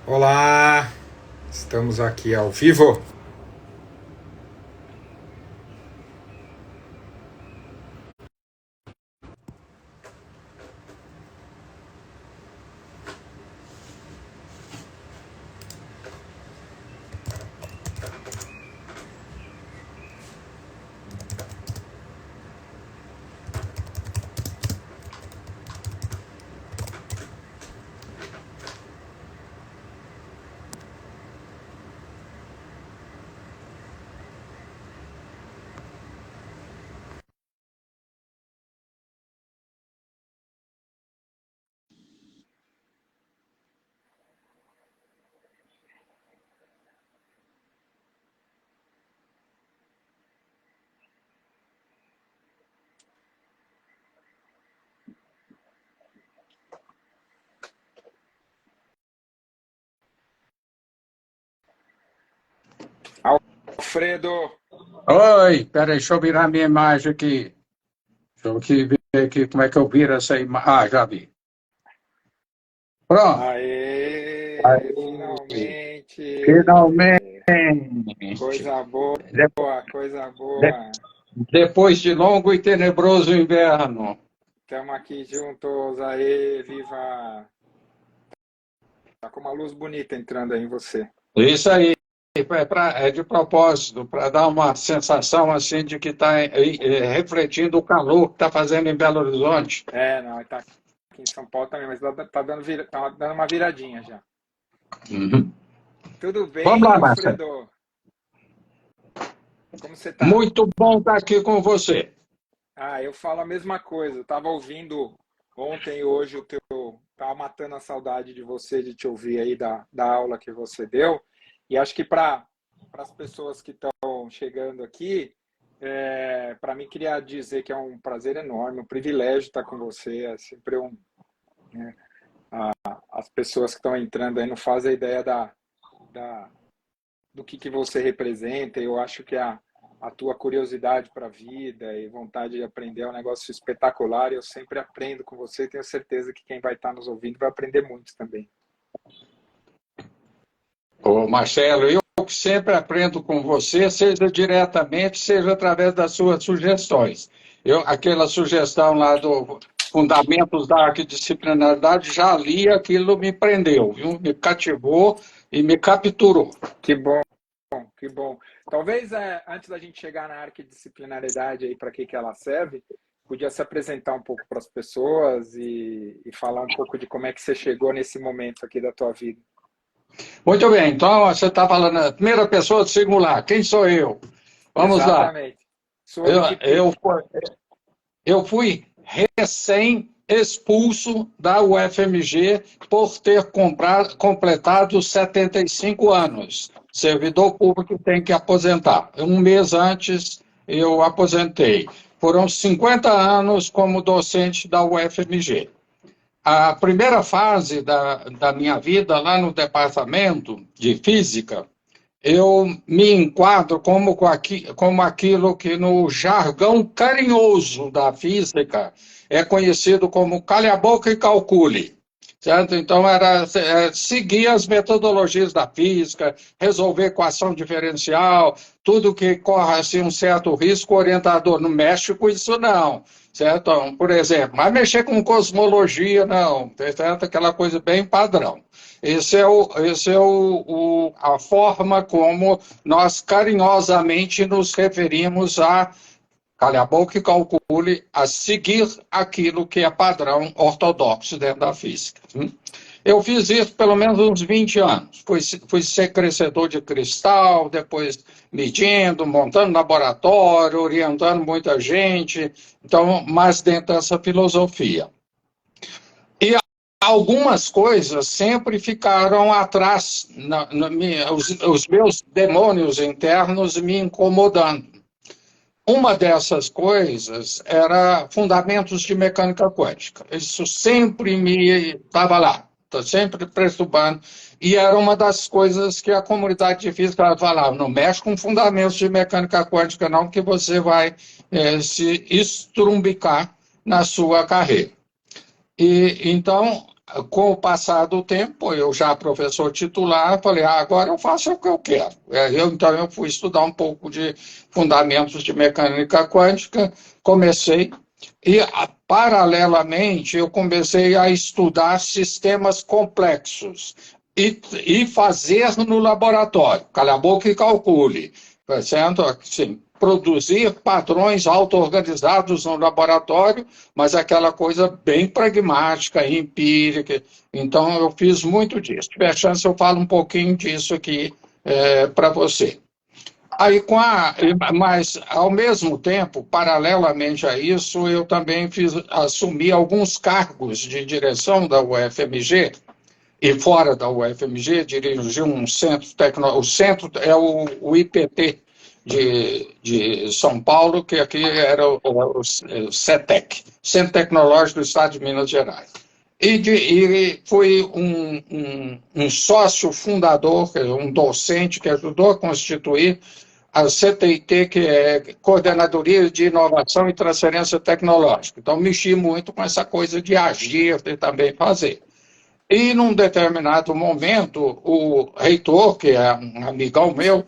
Olá, estamos aqui ao vivo. Alfredo, Oi, peraí, deixa eu virar minha imagem aqui. Deixa eu aqui ver aqui como é que eu viro essa imagem. Ah, já vi. Pronto. aê, Aí, finalmente. finalmente, coisa De- boa, coisa de- boa. depois de longo e tenebroso inverno. Estamos aqui juntos, aê, viva. Tá com uma luz bonita entrando aí em você. Isso aí. É de propósito, para dar uma sensação assim de que está refletindo o calor que está fazendo em Belo Horizonte. Não, tá aqui em São Paulo também, mas tá dando, tá dando uma viradinha já. Uhum. Tudo Vamos bem, lá, Marcelo. Alfredo? Como você tá? Muito bom estar aqui com você. Eu falo a mesma coisa. Eu tava ouvindo ontem e hoje o teu. Tava matando a saudade de você, de te ouvir aí da aula que você deu. E acho que para as pessoas que estão chegando aqui, para mim queria dizer que é um prazer enorme, um privilégio estar com você. É sempre né, as pessoas que estão entrando aí não fazem ideia da, do que você representa. Eu acho que a tua curiosidade para a vida e vontade de aprender é um negócio espetacular. Eu sempre aprendo com você e tenho certeza que quem vai estar nos ouvindo vai aprender muito também. Ô, Marcelo, eu que sempre aprendo com você, seja diretamente, seja através das suas sugestões. Aquela sugestão lá do Fundamentos da Arquidisciplinaridade, já li, aquilo me prendeu, viu? Me cativou e me capturou. Que bom, que bom. Talvez antes da gente chegar na arquidisciplinaridade aí para que ela serve, podia se apresentar um pouco para as pessoas e falar um pouco de como é que você chegou nesse momento aqui da tua vida. Muito bem, então você está falando a primeira pessoa singular, quem sou eu? Vamos lá. Exatamente. Eu, Soube que eu, eu fui recém-expulso da UFMG por ter completado 75 anos. Servidor público tem que aposentar. Um mês antes eu aposentei. Foram 50 anos como docente da UFMG. A primeira fase da minha vida lá no departamento de física, eu me enquadro como aquilo que no jargão carinhoso da física é conhecido como calha a boca e calcule. Certo? Então, era seguir as metodologias da física, resolver equação diferencial, tudo que corre assim, um certo risco, o orientador não mexe com isso, não. Certo? Então, por exemplo, mas mexer com cosmologia, não. Certo? Aquela coisa bem padrão. A forma como nós carinhosamente nos referimos a calha a boca e calcule, a seguir aquilo que é padrão ortodoxo dentro da física. Eu fiz isso pelo menos uns 20 anos. Fui ser crescedor de cristal, depois medindo, montando laboratório, orientando muita gente, então, mais dentro dessa filosofia. E algumas coisas sempre ficaram atrás, os meus demônios internos me incomodando. Uma dessas coisas era fundamentos de mecânica quântica. Isso sempre me estava lá, estou sempre perturbando. E era uma das coisas que a comunidade de física falava: não mexe com fundamentos de mecânica quântica, não, que você vai se estrumbicar na sua carreira. E então com o passar do tempo, eu já professor titular, falei, agora eu faço o que eu quero. Então eu fui estudar um pouco de fundamentos de mecânica quântica, comecei, e paralelamente eu comecei a estudar sistemas complexos e fazer no laboratório, cala a boca e calcule, tá certo? Assim, produzir padrões auto-organizados no laboratório, mas aquela coisa bem pragmática, empírica. Então, eu fiz muito disso. Se tiver chance, eu falo um pouquinho disso aqui para você. Aí, mas, ao mesmo tempo, paralelamente a isso, eu também assumi alguns cargos de direção da UFMG, e fora da UFMG, dirigi um centro tecnológico. O centro é o IPT de São Paulo, que aqui era o CETEC, Centro Tecnológico do Estado de Minas Gerais. E fui um sócio fundador, um docente que ajudou a constituir a CTIT, que é Coordenadoria de Inovação e Transferência Tecnológica. Então, mexi muito com essa coisa de agir e também fazer. E, num determinado momento, o reitor, que é um amigão meu,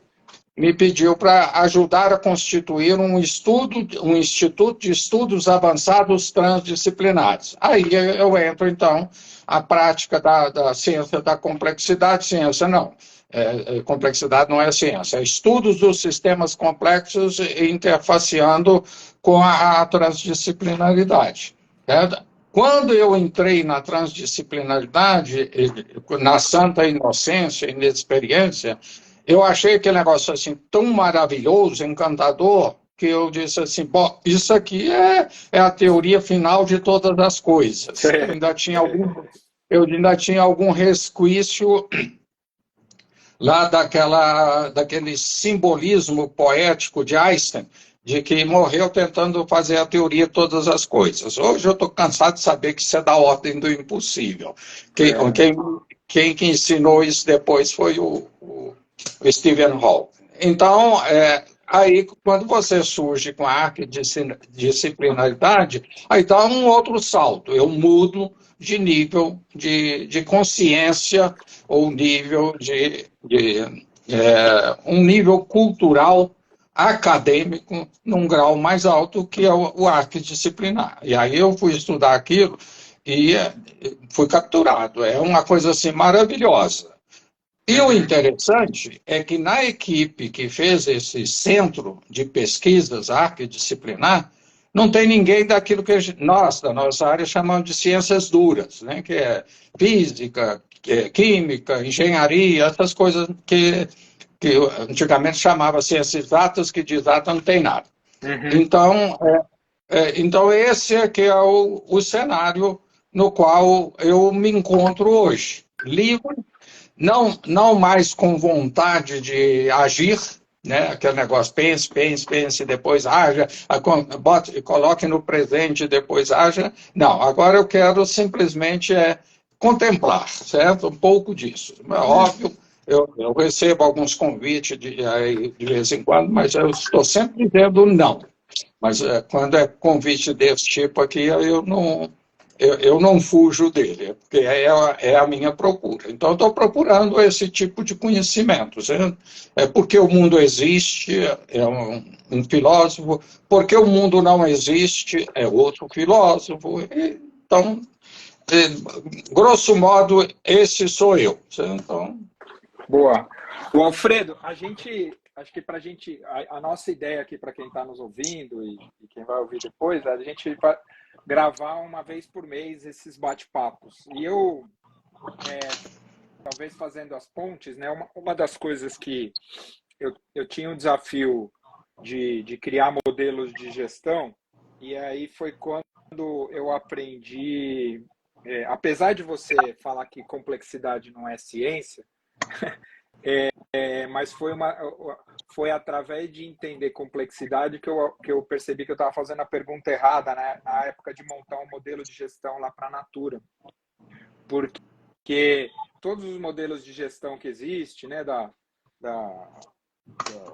me pediu para ajudar a constituir um Instituto de Estudos Avançados Transdisciplinares. Aí eu entro, então, a prática da ciência da complexidade. Ciência não. Complexidade não é ciência. É estudos dos sistemas complexos interfaceando com a transdisciplinaridade. Certo? Quando eu entrei na transdisciplinaridade, na santa inocência e inexperiência, eu achei aquele negócio assim tão maravilhoso, encantador, que eu disse assim, bom, isso aqui é a teoria final de todas as coisas. Eu ainda tinha algum resquício lá daquele simbolismo poético de Einstein, de que morreu tentando fazer a teoria de todas as coisas. Hoje eu estou cansado de saber que isso é da ordem do impossível. Quem que ensinou isso depois foi o Stephen Hawking. Então, aí, quando você surge com a arquidisciplinaridade, aí dá um outro salto. Eu mudo de nível de consciência ou nível um nível cultural acadêmico num grau mais alto que é o arquidisciplinar. E aí eu fui estudar aquilo e fui capturado. É uma coisa assim maravilhosa. E o interessante é que na equipe que fez esse centro de pesquisas arquidisciplinar, não tem ninguém daquilo que nós, da nossa área, chamamos de ciências duras, né? Que é física, química, engenharia, essas coisas que antigamente chamava ciências exatas, que de exata não tem nada. Então, então esse é que é o cenário no qual eu me encontro hoje. Livre, não mais com vontade de agir, né? Aquele negócio, pense, depois haja, coloque no presente, depois haja. Não, agora eu quero simplesmente contemplar, certo? Um pouco disso. É óbvio, eu recebo alguns convites de vez em quando, mas eu estou sempre dizendo não. Mas quando é convite desse tipo aqui, eu não fujo dele, porque é a minha procura. Então, estou procurando esse tipo de conhecimento. É porque o mundo existe, é um filósofo, porque o mundo não existe, é outro filósofo. Então, grosso modo, esse sou eu. Então... Boa. O Alfredo, acho que para a gente, a nossa ideia aqui para quem está nos ouvindo e quem vai ouvir depois, a gente vai gravar uma vez por mês esses bate-papos. E eu, talvez fazendo as pontes, né, uma das coisas que eu tinha um desafio de criar modelos de gestão, e aí foi quando eu aprendi, apesar de você falar que complexidade não é ciência, mas foi através de entender complexidade que eu percebi que eu estava fazendo a pergunta errada, né, na época de montar um modelo de gestão lá para a Natura. Porque todos os modelos de gestão que existem, né, da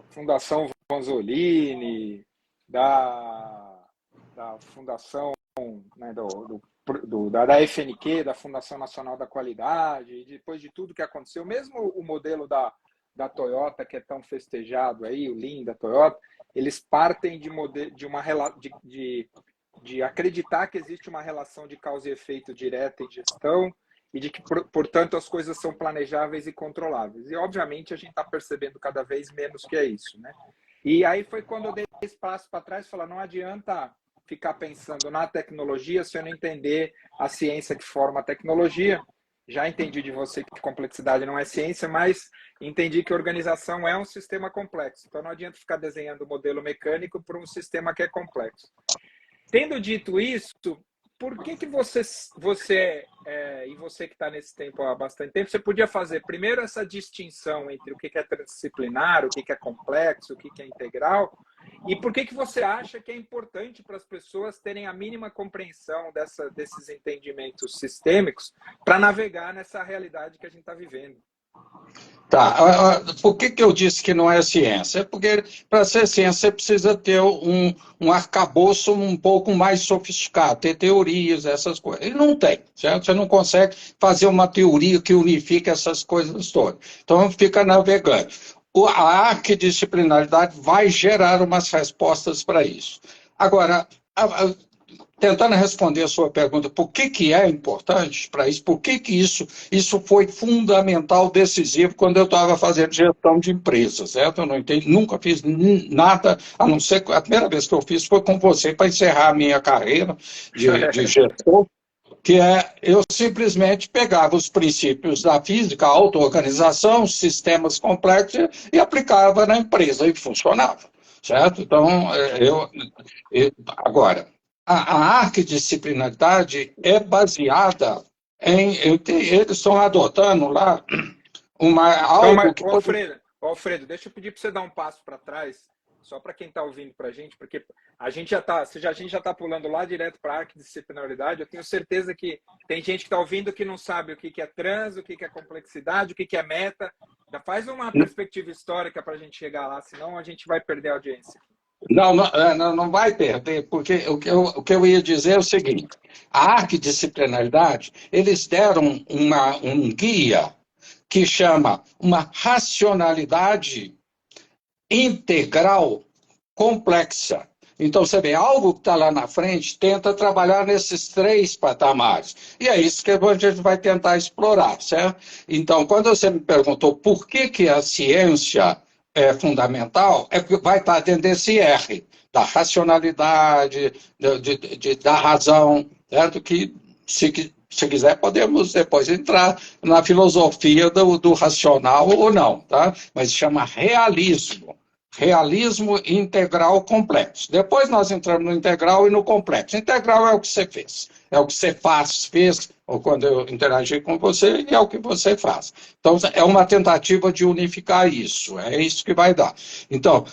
Fundação Vanzolini, da Fundação, né, do da FNQ, da Fundação Nacional da Qualidade, e depois de tudo que aconteceu, mesmo o modelo da Toyota, que é tão festejado aí, o Lean da Toyota, eles partem de acreditar que existe uma relação de causa e efeito direta em gestão e de que, portanto, as coisas são planejáveis e controláveis. E, obviamente, a gente está percebendo cada vez menos que é isso, né? E aí foi quando eu dei esse passo para trás e falar, não adianta ficar pensando na tecnologia se eu não entender a ciência que forma a tecnologia. Já entendi de você que complexidade não é ciência, mas entendi que organização é um sistema complexo. Então não adianta ficar desenhando um modelo mecânico para um sistema que é complexo. Tendo dito isso, por que você e você que está nesse tempo há bastante tempo, você podia fazer primeiro essa distinção entre o que é transdisciplinar, o que é complexo, o que é integral, e por que você acha que é importante para as pessoas terem a mínima compreensão desses entendimentos sistêmicos para navegar nessa realidade que a gente está vivendo? Tá, por que eu disse que não é ciência? Porque para ser ciência você precisa ter um arcabouço um pouco mais sofisticado, ter teorias, essas coisas. E não tem, certo? Você não consegue fazer uma teoria que unifique essas coisas todas. Então fica navegando. A arquidisciplinaridade vai gerar umas respostas para isso. Agora, tentando responder a sua pergunta, por que é importante para isso, por que isso foi fundamental, decisivo, quando eu estava fazendo gestão de empresas, certo? Eu não entendi, nunca fiz nada, a não ser que a primeira vez que eu fiz foi com você para encerrar a minha carreira de gestor, que eu simplesmente pegava os princípios da física, a auto-organização, sistemas complexos e aplicava na empresa e funcionava, certo? Então, agora, a arquidisciplinaridade é baseada eles estão adotando lá algo que... Alfredo, deixa eu pedir para você dar um passo para trás, só para quem está ouvindo para a gente, porque a gente já está pulando lá direto para a arquidisciplinaridade. Eu tenho certeza que tem gente que está ouvindo que não sabe o que é trans, o que é complexidade, o que é meta. Já faz uma perspectiva histórica para a gente chegar lá, senão a gente vai perder a audiência. Não vai perder, porque o que eu ia dizer é o seguinte: a arquidisciplinaridade, eles deram um guia que chama uma racionalidade integral complexa. Então, você vê, algo que está lá na frente tenta trabalhar nesses 3 patamares. E é isso que a gente vai tentar explorar, certo? Então, quando você me perguntou por que a ciência é fundamental, é porque vai estar dentro desse R, da racionalidade, da razão, certo? Que, se quiser, podemos depois entrar na filosofia do racional ou não, tá? Mas chama realismo. Realismo integral complexo. Depois nós entramos no integral e no complexo. Integral é o que você fez, é o que você fez, ou quando eu interagi com você, e é o que você faz. Então, é uma tentativa de unificar isso, é isso que vai dar. Então,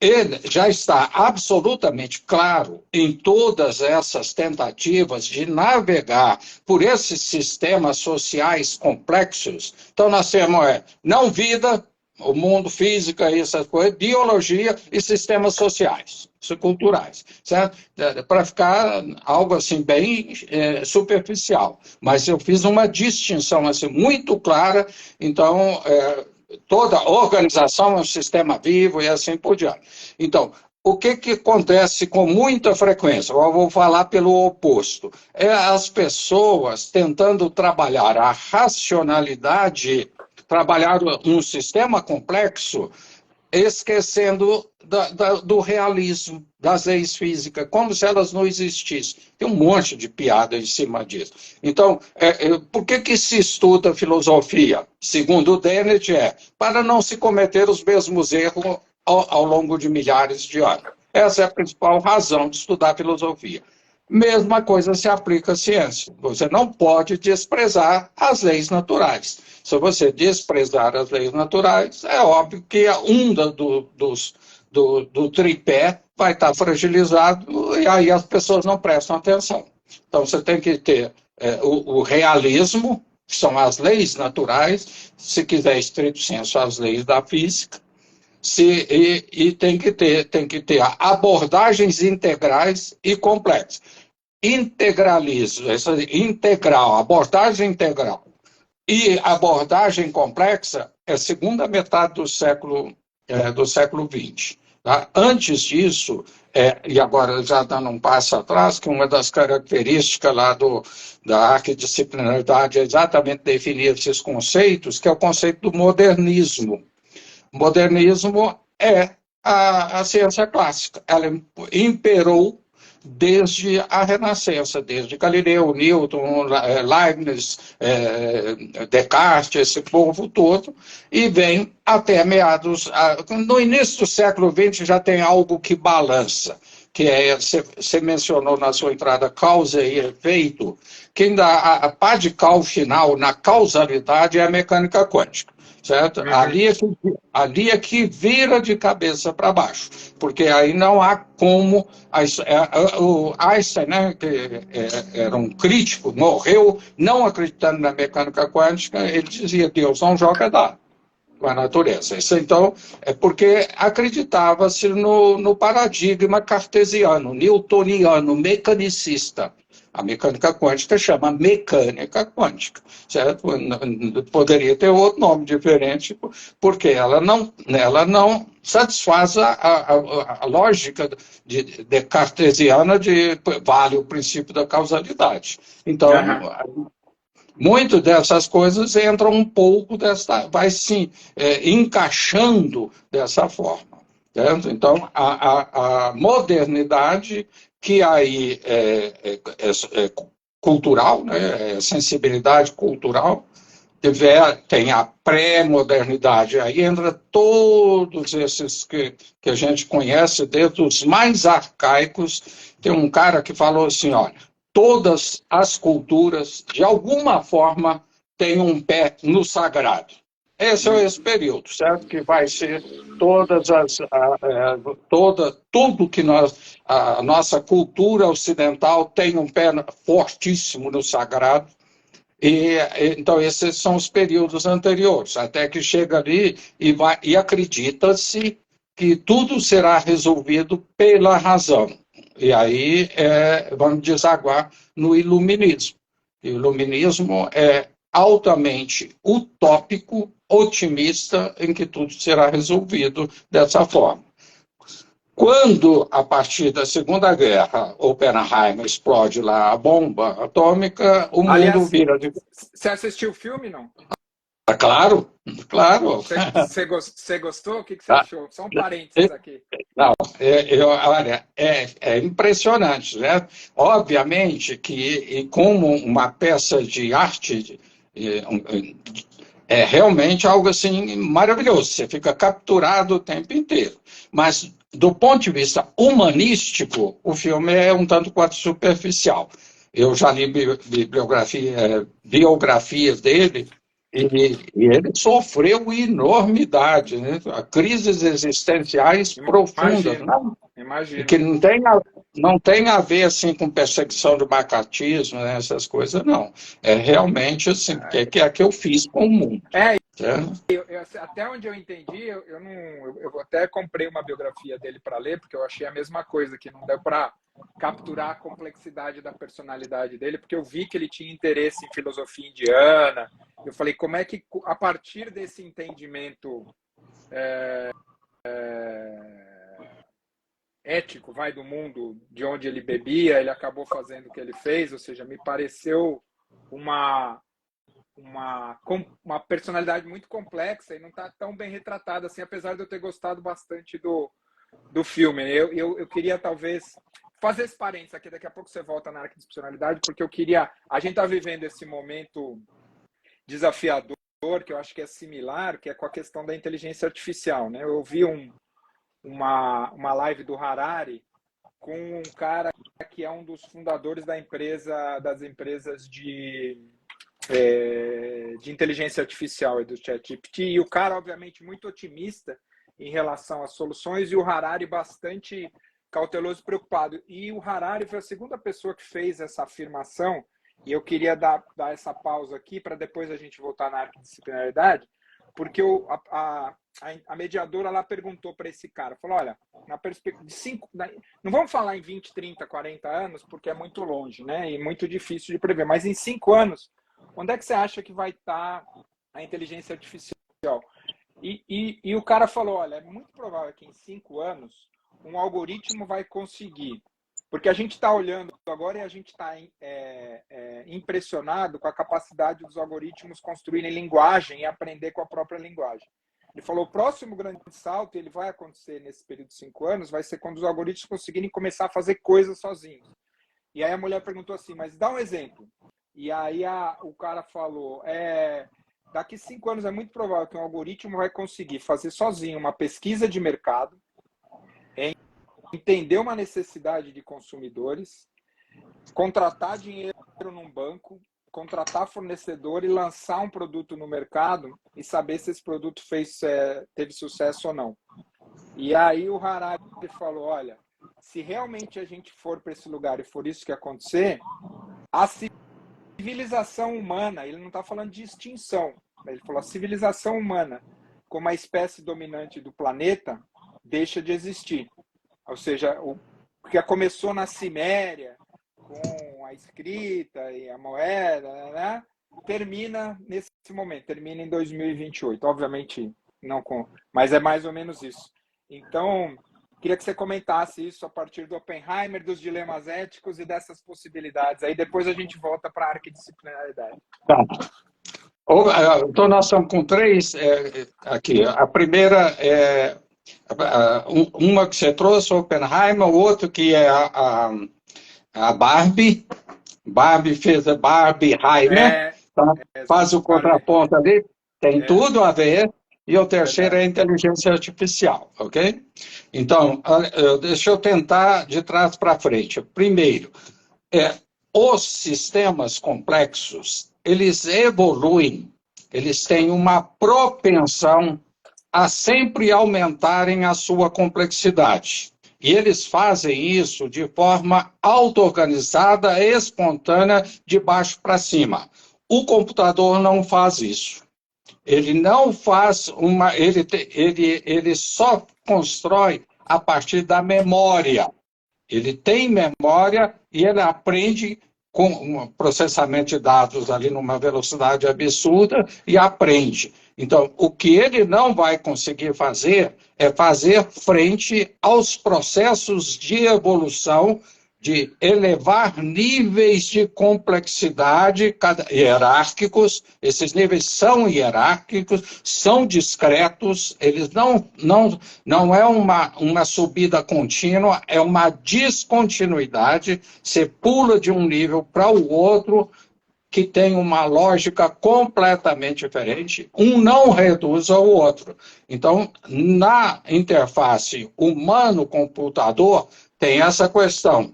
ele já está absolutamente claro em todas essas tentativas de navegar por esses sistemas sociais complexos. Então, nós temos não vida, o mundo, física e essas coisas, biologia e sistemas sociais, culturais, certo? Para ficar algo assim bem superficial. Mas eu fiz uma distinção assim muito clara, então toda organização é um sistema vivo e assim por diante. Então, o que acontece com muita frequência? Eu vou falar pelo oposto. É as pessoas tentando trabalhar a racionalidade, trabalhar um sistema complexo, esquecendo do realismo, das leis físicas, como se elas não existissem. Tem um monte de piada em cima disso. Então, por que se estuda filosofia? Segundo o Dennett, para não se cometer os mesmos erros ao longo de milhares de anos. Essa é a principal razão de estudar filosofia. Mesma coisa se aplica à ciência. Você não pode desprezar as leis naturais. Se você desprezar as leis naturais, é óbvio que um do tripé vai estar fragilizado e aí as pessoas não prestam atenção. Então, você tem que ter o realismo, que são as leis naturais, se quiser estrito senso, as leis da física, e tem que ter abordagens integrais e complexas. integralismo, essa integral, abordagem integral e abordagem complexa é a segunda metade do século XX. Tá? Antes disso, e agora já dando um passo atrás, que uma das características lá da arquidisciplinaridade é exatamente definir esses conceitos, que é o conceito do modernismo. O modernismo é a ciência clássica. Ela imperou desde a Renascença, desde Galileu, Newton, Leibniz, Descartes, esse povo todo, e vem até meados... No início do século XX já tem algo que balança, que você mencionou na sua entrada causa e efeito, que ainda a pá de cal final na causalidade é a mecânica quântica. Certo? Uhum. Ali é que vira de cabeça para baixo, porque aí não há como... O Einstein, né, que era um crítico, morreu não acreditando na mecânica quântica, ele dizia que Deus não joga dado com a natureza. Isso, então, é porque acreditava-se no paradigma cartesiano, newtoniano, mecanicista. A mecânica quântica chama mecânica quântica, certo? Poderia ter outro nome diferente, porque ela não satisfaz a lógica de cartesiana de vale o princípio da causalidade. Então, muitas dessas coisas entram um pouco vai se encaixando dessa forma. Certo? Então, a modernidade, que aí é cultural, né, é sensibilidade cultural, tem a pré-modernidade, aí entra todos esses que a gente conhece, desde os mais arcaicos. Tem um cara que falou assim, olha, todas as culturas, de alguma forma, têm um pé no sagrado. Esse é esse período, certo? Que vai ser tudo que a nossa cultura ocidental tem um pé fortíssimo no sagrado. Então, esses são os períodos anteriores, até que chega ali e acredita-se que tudo será resolvido pela razão. E aí vamos desaguar no iluminismo. O iluminismo é altamente utópico, otimista, em que tudo será resolvido dessa forma. Quando, a partir da Segunda Guerra, Oppenheimer explode lá a bomba atômica, o mundo vira de... Você assistiu o filme, não? Claro, claro. Você gostou? O que você achou? Só um parênteses aqui. Não, olha, é impressionante, né? Obviamente que, como uma peça de arte, é realmente algo assim maravilhoso. Você fica capturado o tempo inteiro. Mas, do ponto de vista humanístico, o filme é um tanto quanto superficial. Eu já li biografias dele, e ele sofreu enormidade, né? Crises existenciais profundas, e que não tem a ver assim, com perseguição do macartismo, né? Essas coisas, não. É realmente assim, que é que eu fiz com o mundo. Até onde eu entendi, eu até comprei uma biografia dele para ler, porque eu achei a mesma coisa, que não deu para capturar a complexidade da personalidade dele, porque eu vi que ele tinha interesse em filosofia indiana. Eu falei, como é que, a partir desse entendimento ético, do mundo de onde ele bebia, ele acabou fazendo o que ele fez, ou seja, me pareceu uma personalidade muito complexa e não está tão bem retratada assim, apesar de eu ter gostado bastante do filme. Eu queria talvez fazer esse parênteses aqui, daqui a pouco você volta na arquidisciplinaridade, porque a gente está vivendo esse momento desafiador, que eu acho que é similar, que é com a questão da inteligência artificial, né? Eu vi uma live do Harari com um cara que é um dos fundadores das empresas de inteligência artificial e do ChatGPT, e o cara, obviamente, muito otimista em relação às soluções, e o Harari bastante cauteloso e preocupado. E o Harari foi a segunda pessoa que fez essa afirmação, e eu queria dar essa pausa aqui para depois a gente voltar na arquidisciplinaridade, porque a mediadora lá perguntou para esse cara, falou, olha, na perspectiva de 5, não vamos falar em 20, 30, 40 anos, porque é muito longe, né? E muito difícil de prever, mas em 5 anos, onde é que você acha que vai estar a inteligência artificial? E o cara falou, olha, é muito provável que em 5 anos um algoritmo vai conseguir, porque a gente está olhando agora e a gente está impressionado com a capacidade dos algoritmos construírem linguagem e aprender com a própria linguagem. Ele falou, o próximo grande salto, ele vai acontecer nesse período de 5 anos, vai ser quando os algoritmos conseguirem começar a fazer coisas sozinhos. E aí a mulher perguntou assim, mas dá um exemplo. E aí o cara falou, daqui 5 anos é muito provável que um algoritmo vai conseguir fazer sozinho uma pesquisa de mercado, entender uma necessidade de consumidores, contratar dinheiro num banco, contratar fornecedor e lançar um produto no mercado e saber se esse produto teve sucesso ou não. E aí o Harari falou, olha, se realmente a gente for para esse lugar e for isso que acontecer, a civilização humana, ele não está falando de extinção, ele falou a civilização humana, como a espécie dominante do planeta, deixa de existir. Ou seja, o que começou na Ciméria, com a escrita e a moeda, né, termina nesse momento, termina em 2028. Obviamente, não com, mas é mais ou menos isso. Então, queria que você comentasse isso a partir do Oppenheimer, dos dilemas éticos e dessas possibilidades. Aí depois a gente volta para a arquidisciplinaridade. Tá. Então, nós estamos com 3 aqui. A primeira é uma que você trouxe, Oppenheimer, o outro que é a Barbie. Barbie fez a Barbieheimer, tá? Faz o contraponto ali, tem tudo a ver. E o terceiro é a inteligência artificial, ok? Então, deixa eu tentar de trás para frente. Primeiro, os sistemas complexos, eles evoluem, eles têm uma propensão a sempre aumentarem a sua complexidade. E eles fazem isso de forma auto-organizada, espontânea, de baixo para cima. O computador não faz isso. Ele não faz ele só constrói a partir da memória. Ele tem memória e ele aprende com um processamento de dados ali numa velocidade absurda e aprende. Então, o que ele não vai conseguir fazer é fazer frente aos processos de evolução, de elevar níveis de complexidade hierárquicos. Esses níveis são hierárquicos, são discretos, eles não é uma subida contínua, é uma descontinuidade. Você pula de um nível para o outro, que tem uma lógica completamente diferente, um não reduz ao outro. Então, na interface humano-computador, tem essa questão.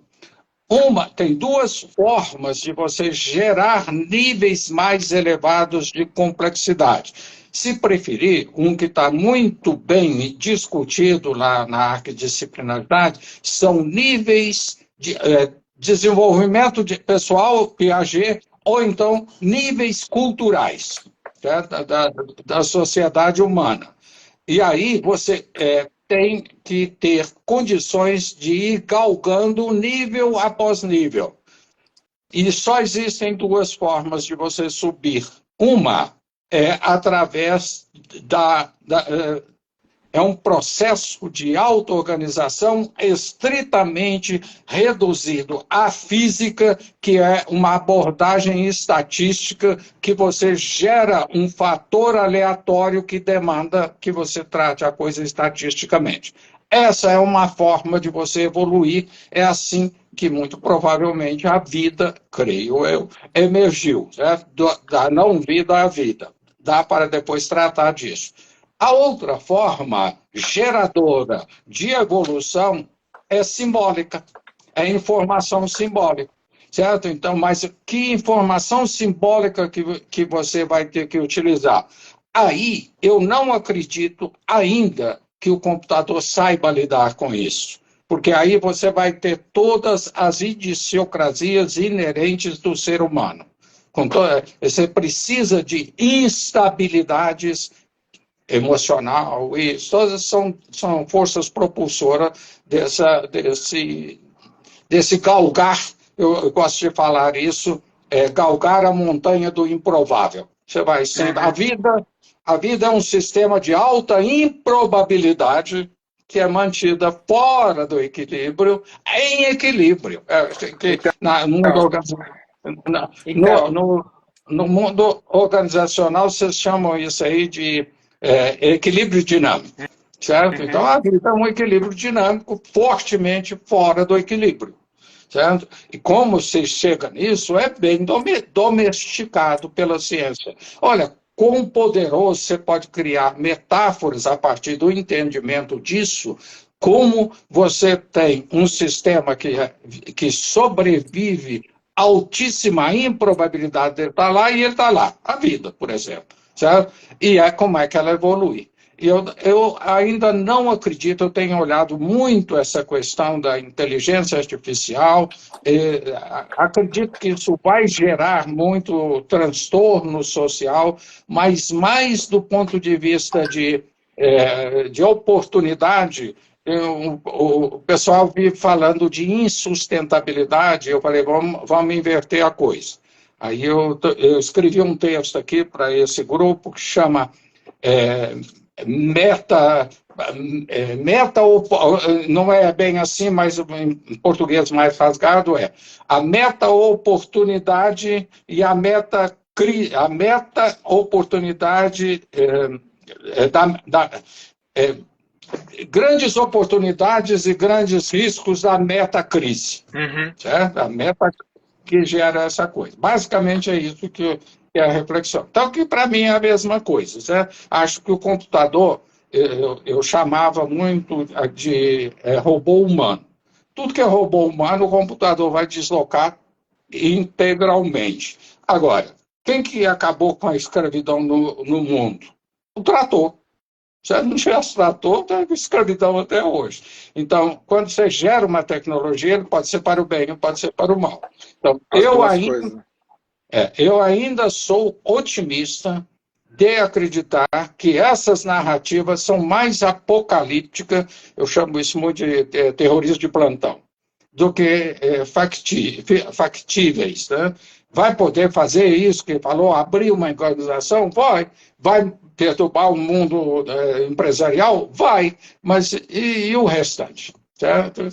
Tem 2 formas de você gerar níveis mais elevados de complexidade. Se preferir, um que está muito bem discutido lá na arquidisciplinaridade, são níveis de desenvolvimento pessoal, Piaget, ou então níveis culturais, certo? Da sociedade humana. E aí você tem que ter condições de ir galgando nível após nível. E só existem 2 formas de você subir. Uma é através é um processo de auto-organização estritamente reduzido à física, que é uma abordagem estatística que você gera um fator aleatório que demanda que você trate a coisa estatisticamente. Essa é uma forma de você evoluir, é assim que muito provavelmente a vida, creio eu, emergiu, né? Da não vida à vida. Dá para depois tratar disso. A outra forma geradora de evolução é simbólica, é informação simbólica, certo? Então, mas que informação simbólica que você vai ter que utilizar? Aí, eu não acredito ainda que o computador saiba lidar com isso, porque aí você vai ter todas as idiosincrasias inerentes do ser humano. Você precisa de instabilidades emocional, e todas são forças propulsoras desse galgar, eu gosto de falar isso, galgar a montanha do improvável. Você vai sempre. A vida é um sistema de alta improbabilidade que é mantida fora do equilíbrio, em equilíbrio. Então, No mundo organizacional, vocês chamam isso aí de equilíbrio dinâmico, certo? Então, a vida é um equilíbrio dinâmico fortemente fora do equilíbrio, certo? E como se chega nisso é bem domesticado pela ciência. Olha, quão poderoso você pode criar metáforas a partir do entendimento disso, como você tem um sistema que sobrevive altíssima improbabilidade dele estar lá e ele está lá, a vida, por exemplo, certo? E como é que ela evolui. Eu ainda não acredito, eu tenho olhado muito essa questão da inteligência artificial, acredito que isso vai gerar muito transtorno social, mas mais do ponto de vista de oportunidade. O pessoal vive falando de insustentabilidade, eu falei, vamos inverter a coisa. Aí eu escrevi um texto aqui para esse grupo que chama não é bem assim, mas em português mais rasgado a meta-oportunidade e a meta-oportunidade grandes oportunidades e grandes riscos da meta-crise, certo? A meta que gera essa coisa. Basicamente é isso que é a reflexão. Então, que para mim é a mesma coisa, certo? Acho que o computador, eu chamava muito de robô humano. Tudo que é robô humano, o computador vai deslocar integralmente. Agora, quem que acabou com a escravidão no mundo? O trator. Se não tivesse trator, tem escravidão até hoje. Então, quando você gera uma tecnologia, ele pode ser para o bem, pode ser para o mal. Então, eu ainda sou otimista de acreditar que essas narrativas são mais apocalípticas, eu chamo isso muito de terrorismo de plantão, do que factíveis. Né? Vai poder fazer isso que falou, abrir uma organização? Vai perturbar o mundo empresarial? Vai, mas e o restante? Certo?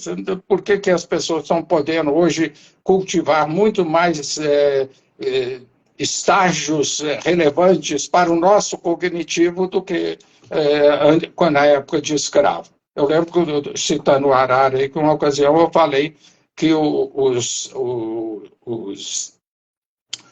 Por que as pessoas estão podendo hoje cultivar muito mais estágios relevantes para o nosso cognitivo do que na época de escravo? Eu lembro, citando o Harari, que uma ocasião eu falei que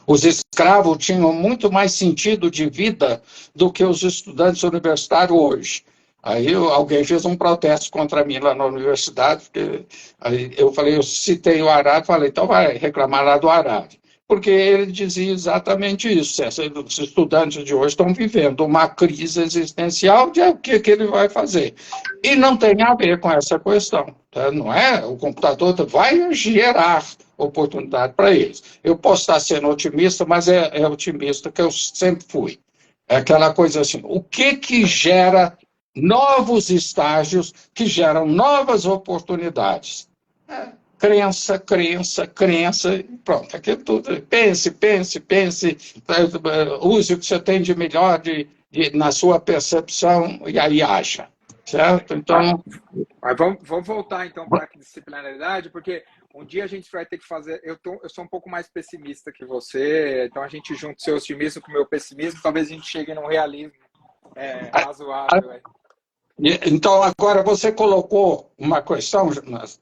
os escravos tinham muito mais sentido de vida do que os estudantes universitários hoje. Aí alguém fez um protesto contra mim lá na universidade, porque aí eu citei o Harari, falei, então vai reclamar lá do Harari. Porque ele dizia exatamente isso. Os estudantes de hoje estão vivendo uma crise existencial de o que ele vai fazer. E não tem a ver com essa questão. Tá? Não é? O computador vai gerar oportunidade para eles. Eu posso estar sendo otimista, mas é otimista que eu sempre fui. É aquela coisa assim, o que gera novos estágios, que geram novas oportunidades? Crença, pronto, aqui é tudo. Pense, use o que você tem de melhor na sua percepção e aí acha, certo? Então... Mas vamos voltar então para a disciplinaridade, porque um dia a gente vai ter que fazer... Eu sou um pouco mais pessimista que você, então a gente junta o seu otimismo com o meu pessimismo, talvez a gente chegue num realismo razoável. Então, agora você colocou uma questão,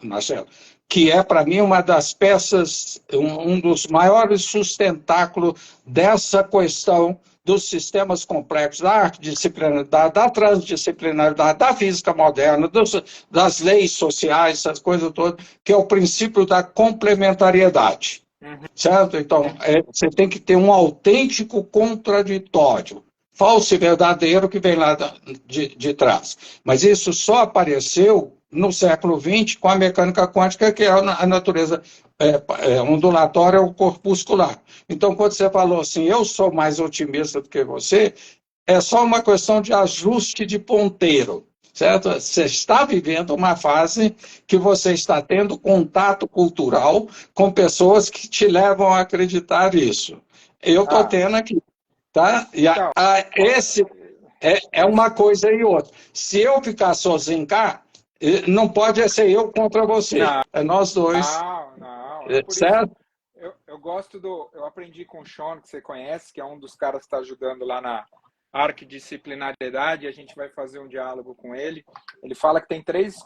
Marcelo, que é, para mim, uma das peças, um dos maiores sustentáculos dessa questão dos sistemas complexos, da interdisciplinaridade, da transdisciplinaridade, da física moderna, das leis sociais, essas coisas todas, que é o princípio da complementariedade. Certo? Então, você tem que ter um autêntico contraditório. Falso e verdadeiro que vem lá de trás. Mas isso só apareceu no século XX com a mecânica quântica, que é a natureza ondulatória ou corpuscular. Então, quando você falou assim, eu sou mais otimista do que você, é só uma questão de ajuste de ponteiro, certo? Você está vivendo uma fase que você está tendo contato cultural com pessoas que te levam a acreditar isso. Eu estou tendo aqui, tá? E então, esse é uma coisa e outra. Se eu ficar sozinho cá, não pode ser eu contra você. não, É nós dois, não. É por isso. certo? Eu gosto do. Eu aprendi com o Sean, que você conhece, que é um dos caras que está ajudando lá na arquidisciplinariedade, e a gente vai fazer um diálogo com ele. Ele fala que tem três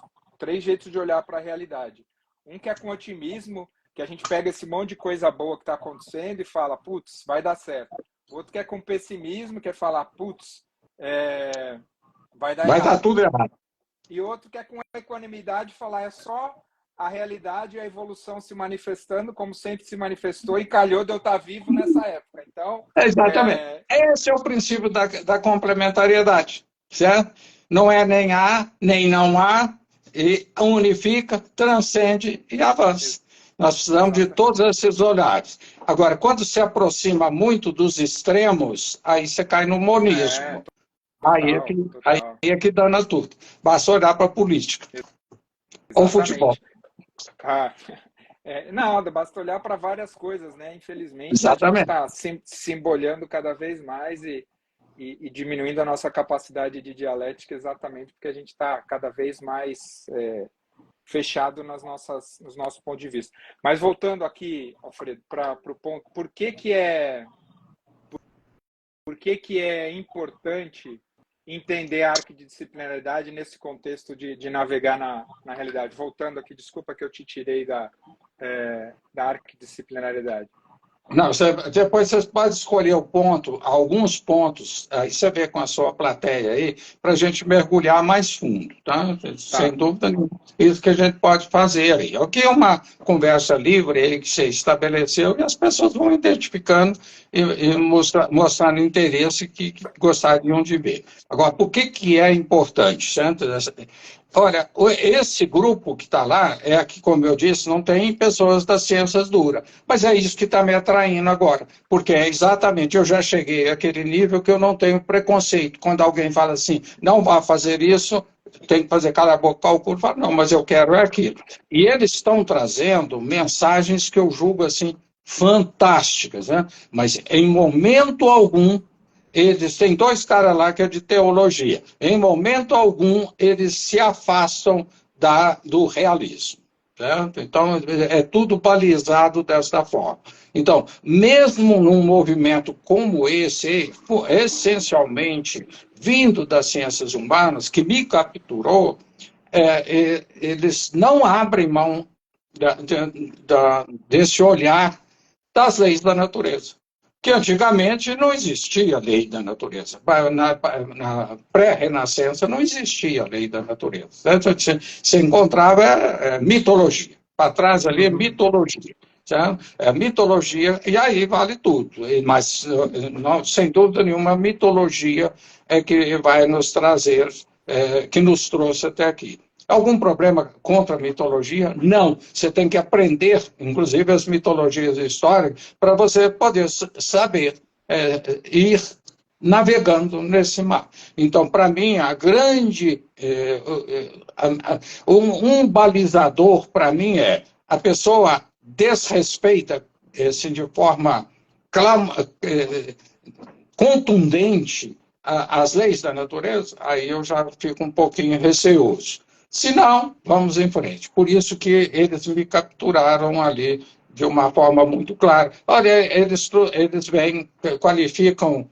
jeitos de olhar para a realidade. Um que é com otimismo, que a gente pega esse monte de coisa boa que está acontecendo e fala, putz, vai dar certo. Outro que é com pessimismo, que é falar, putz, vai dar Vai dar errado. tudo errado. E outro que é com equanimidade, falar, é só a realidade e a evolução se manifestando como sempre se manifestou e calhou de eu estar vivo nessa época. Então, Exatamente. Esse é o princípio da complementariedade, certo? Não é nem há, nem não há, e unifica, transcende e avança. Nós precisamos de todos esses olhares. Agora, quando se aproxima muito dos extremos, aí você cai no monismo. Aí é que dana tudo. Basta olhar para a política. Ou futebol. Não, basta olhar para várias coisas, né? Infelizmente, exatamente. A gente está se embolhando cada vez mais e diminuindo a nossa capacidade de dialética exatamente porque a gente está cada vez mais fechado nos nossos pontos de vista. Mas voltando aqui, Alfredo, para o ponto, por que é importante entender a arquidisciplinaridade nesse contexto de navegar na realidade? Voltando aqui, desculpa que eu te tirei da arquidisciplinaridade. Não, depois você pode escolher o ponto, alguns pontos, aí você vê com a sua plateia aí, para a gente mergulhar mais fundo, tá? Sem dúvida nenhuma. Isso que a gente pode fazer aí. Aqui é uma conversa livre aí que você estabeleceu e as pessoas vão identificando e mostrando interesse que gostariam de ver. Agora, por que é importante, certo? Olha, esse grupo que está lá, que, como eu disse, não tem pessoas das ciências duras, mas é isso que está me atraindo agora, porque é exatamente, eu já cheguei àquele nível que eu não tenho preconceito. Quando alguém fala assim, não vá fazer isso, tem que fazer cala a boca, cálculo, falo, não, mas eu quero aquilo. E eles estão trazendo mensagens que eu julgo assim, fantásticas, né? Mas em momento algum eles têm dois caras lá que é de teologia. Em momento algum, eles se afastam do realismo. Certo? Então, é tudo balizado desta forma. Então, mesmo num movimento como esse, essencialmente vindo das ciências humanas, que me capturou, eles não abrem mão desse olhar das leis da natureza. Que antigamente não existia lei da natureza. Na pré-renascença não existia lei da natureza. Você encontrava mitologia. Para trás ali é mitologia. Certo? É mitologia, e aí vale tudo. Mas, não, sem dúvida nenhuma, a mitologia é que vai nos trazer, que nos trouxe até aqui. Algum problema contra a mitologia? Não. Você tem que aprender, inclusive, as mitologias históricas, para você poder saber ir navegando nesse mar. Então, para mim, a grande... um balizador, para mim, a pessoa desrespeita de forma contundente as leis da natureza, aí eu já fico um pouquinho receoso. Se não, vamos em frente. Por isso que eles me capturaram ali de uma forma muito clara. Olha, eles qualificam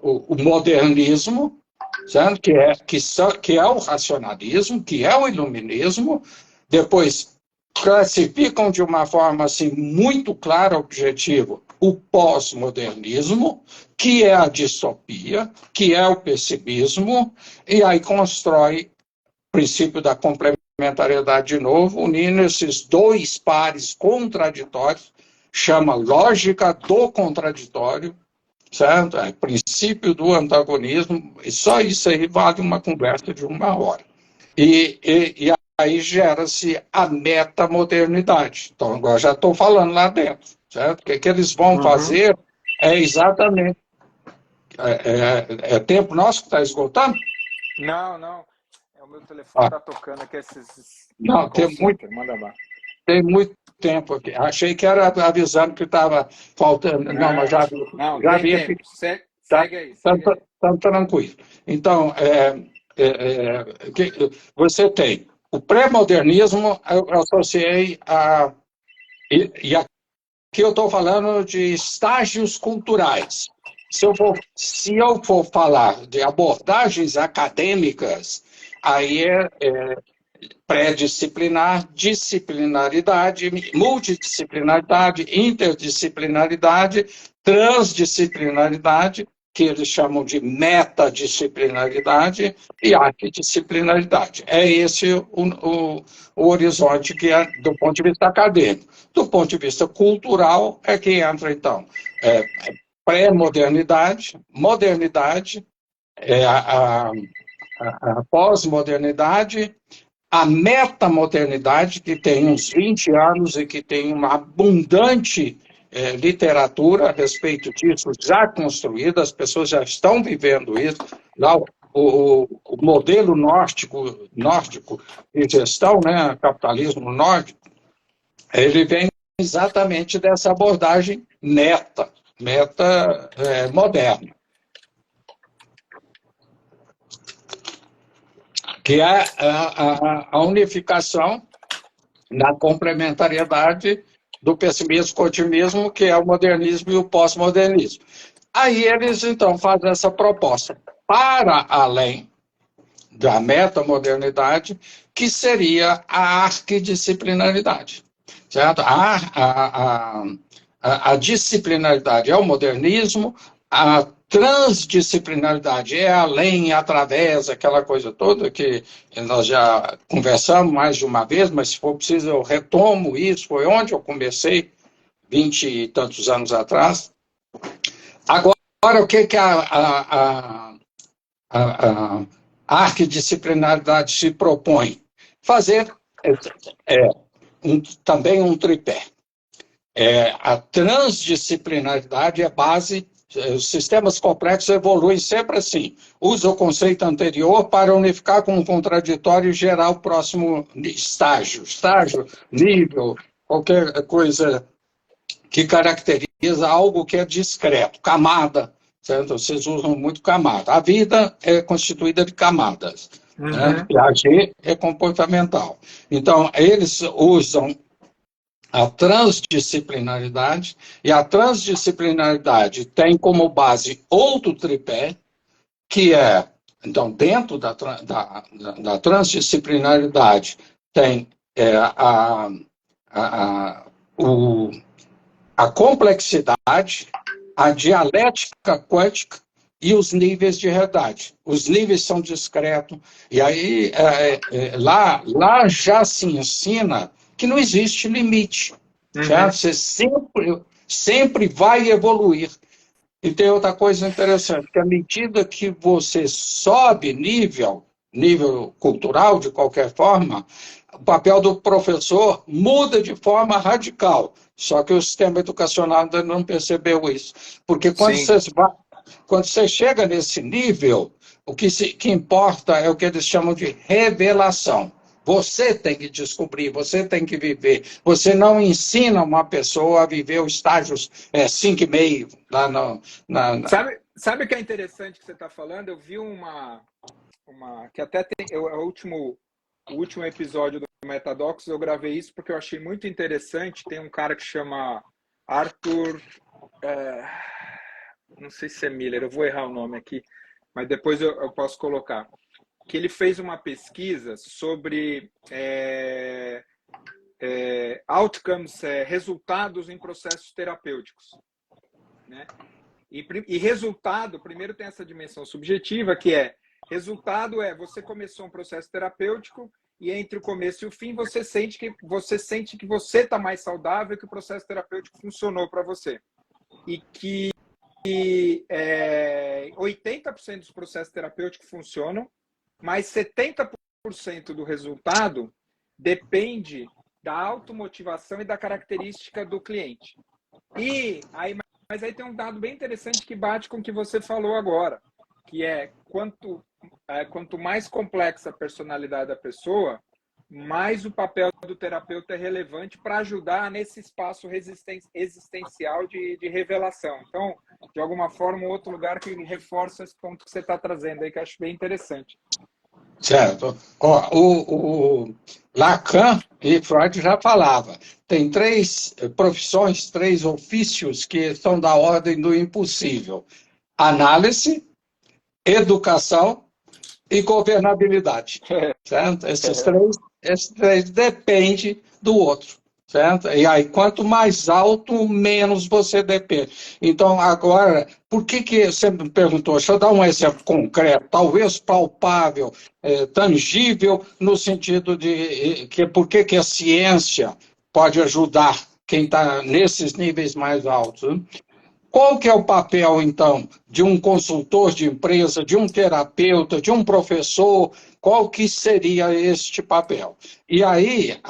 o modernismo, certo? Que é o racionalismo, que é o iluminismo, depois classificam de uma forma assim, muito clara, objetivo, o pós-modernismo, que é a distopia, que é o pessimismo, e aí constrói o princípio da complementariedade de novo, unindo esses dois pares contraditórios, chama lógica do contraditório, certo? É o princípio do antagonismo, e só isso aí vale uma conversa de 1 hora. E aí gera-se a metamodernidade. Então, agora já estou falando lá dentro, certo? O que eles vão fazer é exatamente É tempo nosso que está esgotando? Não, não. O meu telefone está tocando aqui, esses Não, call center. Manda lá. tem muito tempo aqui. Achei que era avisando que estava faltando. Não, mas Não, já, não, já tem vi aqui. tempo. Tá, Segue aí, tá, segue aí. tá tranquilo. Então, você tem o pré-modernismo, eu associei a. E aqui eu estou falando de estágios culturais. Se eu for falar de abordagens acadêmicas, aí é pré-disciplinar, disciplinaridade, multidisciplinaridade, interdisciplinaridade, transdisciplinaridade, que eles chamam de metadisciplinaridade, e arquidisciplinaridade. É esse o horizonte que é do ponto de vista acadêmico. Do ponto de vista cultural, é que entra, então, pré-modernidade, modernidade, a pós-modernidade, a metamodernidade, que tem uns 20 anos e que tem uma abundante literatura a respeito disso, já construída, as pessoas já estão vivendo isso. Lá, o modelo nórdico de gestão, né, capitalismo nórdico, ele vem exatamente dessa abordagem meta moderna, que é a unificação na complementariedade do pessimismo com o otimismo, que é o modernismo e o pós-modernismo. Aí eles, então, fazem essa proposta para além da metamodernidade, que seria a arquidisciplinaridade. Certo? A disciplinaridade é o modernismo, a transdisciplinaridade é além e através, aquela coisa toda que nós já conversamos mais de uma vez, mas se for preciso eu retomo isso, foi onde eu comecei 20 e tantos anos atrás. Agora, o que a arquidisciplinaridade se propõe? Fazer também um tripé. A transdisciplinaridade é base. Os sistemas complexos evoluem sempre assim. Usa o conceito anterior para unificar com um contraditório e gerar o próximo estágio, nível, qualquer coisa que caracteriza algo que é discreto, camada, certo? Vocês usam muito camada. A vida é constituída de camadas, né? E a G é comportamental. Então, eles usam a transdisciplinaridade, e a transdisciplinaridade tem como base outro tripé, que é, então, dentro da transdisciplinaridade, tem a complexidade, a dialética quântica e os níveis de realidade. Os níveis são discretos, e aí lá já se ensina que não existe limite. Certo? Você sempre vai evoluir. E tem outra coisa interessante, que à medida que você sobe nível cultural, de qualquer forma, o papel do professor muda de forma radical. Só que o sistema educacional ainda não percebeu isso. Porque quando você chega nesse nível, o que importa é o que eles chamam de revelação. Você tem que descobrir, você tem que viver. Você não ensina uma pessoa a viver os estágios 5,5 lá Sabe o que é interessante que você está falando? Eu vi uma que até tem o último episódio do Metadocs, eu gravei isso porque eu achei muito interessante. Tem um cara que chama Arthur, não sei se é Miller, eu vou errar o nome aqui, mas depois eu posso colocar. Que ele fez uma pesquisa sobre outcomes, resultados em processos terapêuticos, né? E resultado, primeiro tem essa dimensão subjetiva, que resultado você começou um processo terapêutico e entre o começo e o fim você sente que você está mais saudável, que o processo terapêutico funcionou para você. E que 80% dos processos terapêuticos funcionam, mas 70% do resultado depende da automotivação e da característica do cliente. E aí mas aí tem um dado bem interessante que bate com o que você falou agora, que é quanto mais complexa a personalidade da pessoa, mais o papel do terapeuta é relevante para ajudar nesse espaço existencial de revelação. Então, de alguma forma, um outro lugar que reforça esse ponto que você está trazendo aí, que eu acho bem interessante. Certo. Ó, o Lacan e Freud já falava. Tem três profissões, três ofícios que são da ordem do impossível: análise, educação e governabilidade. Certo? Esses três dependem do outro. Certo? E aí, quanto mais alto, menos você depende. Então, agora, por que você me perguntou? Deixa eu dar um exemplo concreto, talvez palpável, tangível, no sentido de por que a ciência pode ajudar quem está nesses níveis mais altos, né? Qual que é o papel, então, de um consultor de empresa, de um terapeuta, de um professor? Qual que seria este papel? E aí,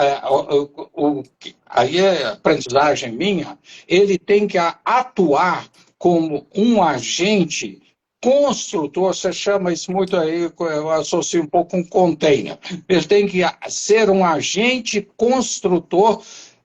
aí é aprendizagem minha, ele tem que atuar como um agente construtor, você chama isso muito aí, eu associo um pouco com container. Ele tem que ser um agente construtor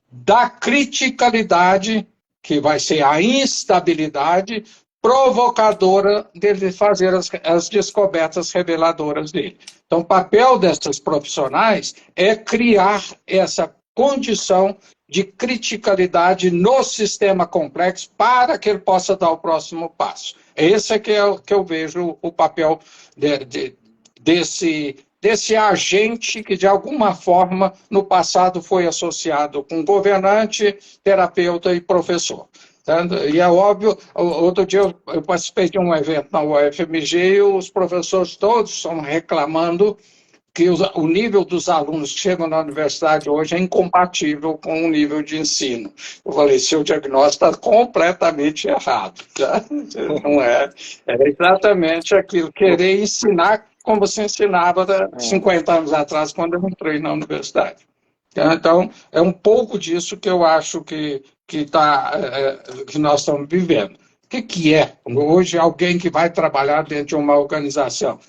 da criticalidade, que vai ser a instabilidade provocadora dele fazer as descobertas reveladoras dele. Então, o papel dessas profissionais é criar essa condição de criticalidade no sistema complexo para que ele possa dar o próximo passo. Esse é que eu vejo o papel desse agente que, de alguma forma, no passado foi associado com governante, terapeuta e professor. E é óbvio, outro dia eu participei de um evento na UFMG e os professores todos estão reclamando que o nível dos alunos que chegam na universidade hoje é incompatível com o nível de ensino. Eu falei, seu diagnóstico está completamente errado. Tá? Não é exatamente aquilo, querer ensinar como você ensinava 50 anos atrás, quando eu entrei na universidade. Então, é um pouco disso que eu acho que nós estamos vivendo. O que é hoje alguém que vai trabalhar dentro de uma organização?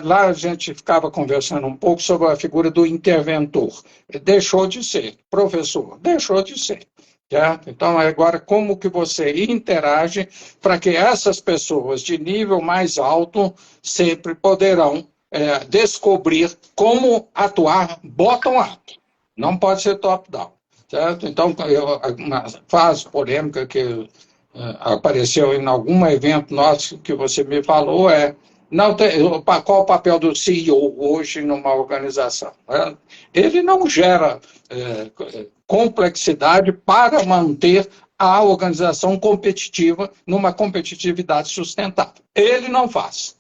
Lá a gente ficava conversando um pouco sobre a figura do interventor. Deixou de ser. Professor, deixou de ser. Certo? Então, agora, como que você interage para que essas pessoas de nível mais alto sempre poderão descobrir como atuar bottom-up. Não pode ser top-down. Certo? Então, uma fase polêmica que apareceu em algum evento nosso que você me falou qual o papel do CEO hoje numa organização? Ele não gera complexidade para manter a organização competitiva numa competitividade sustentável. Ele não faz.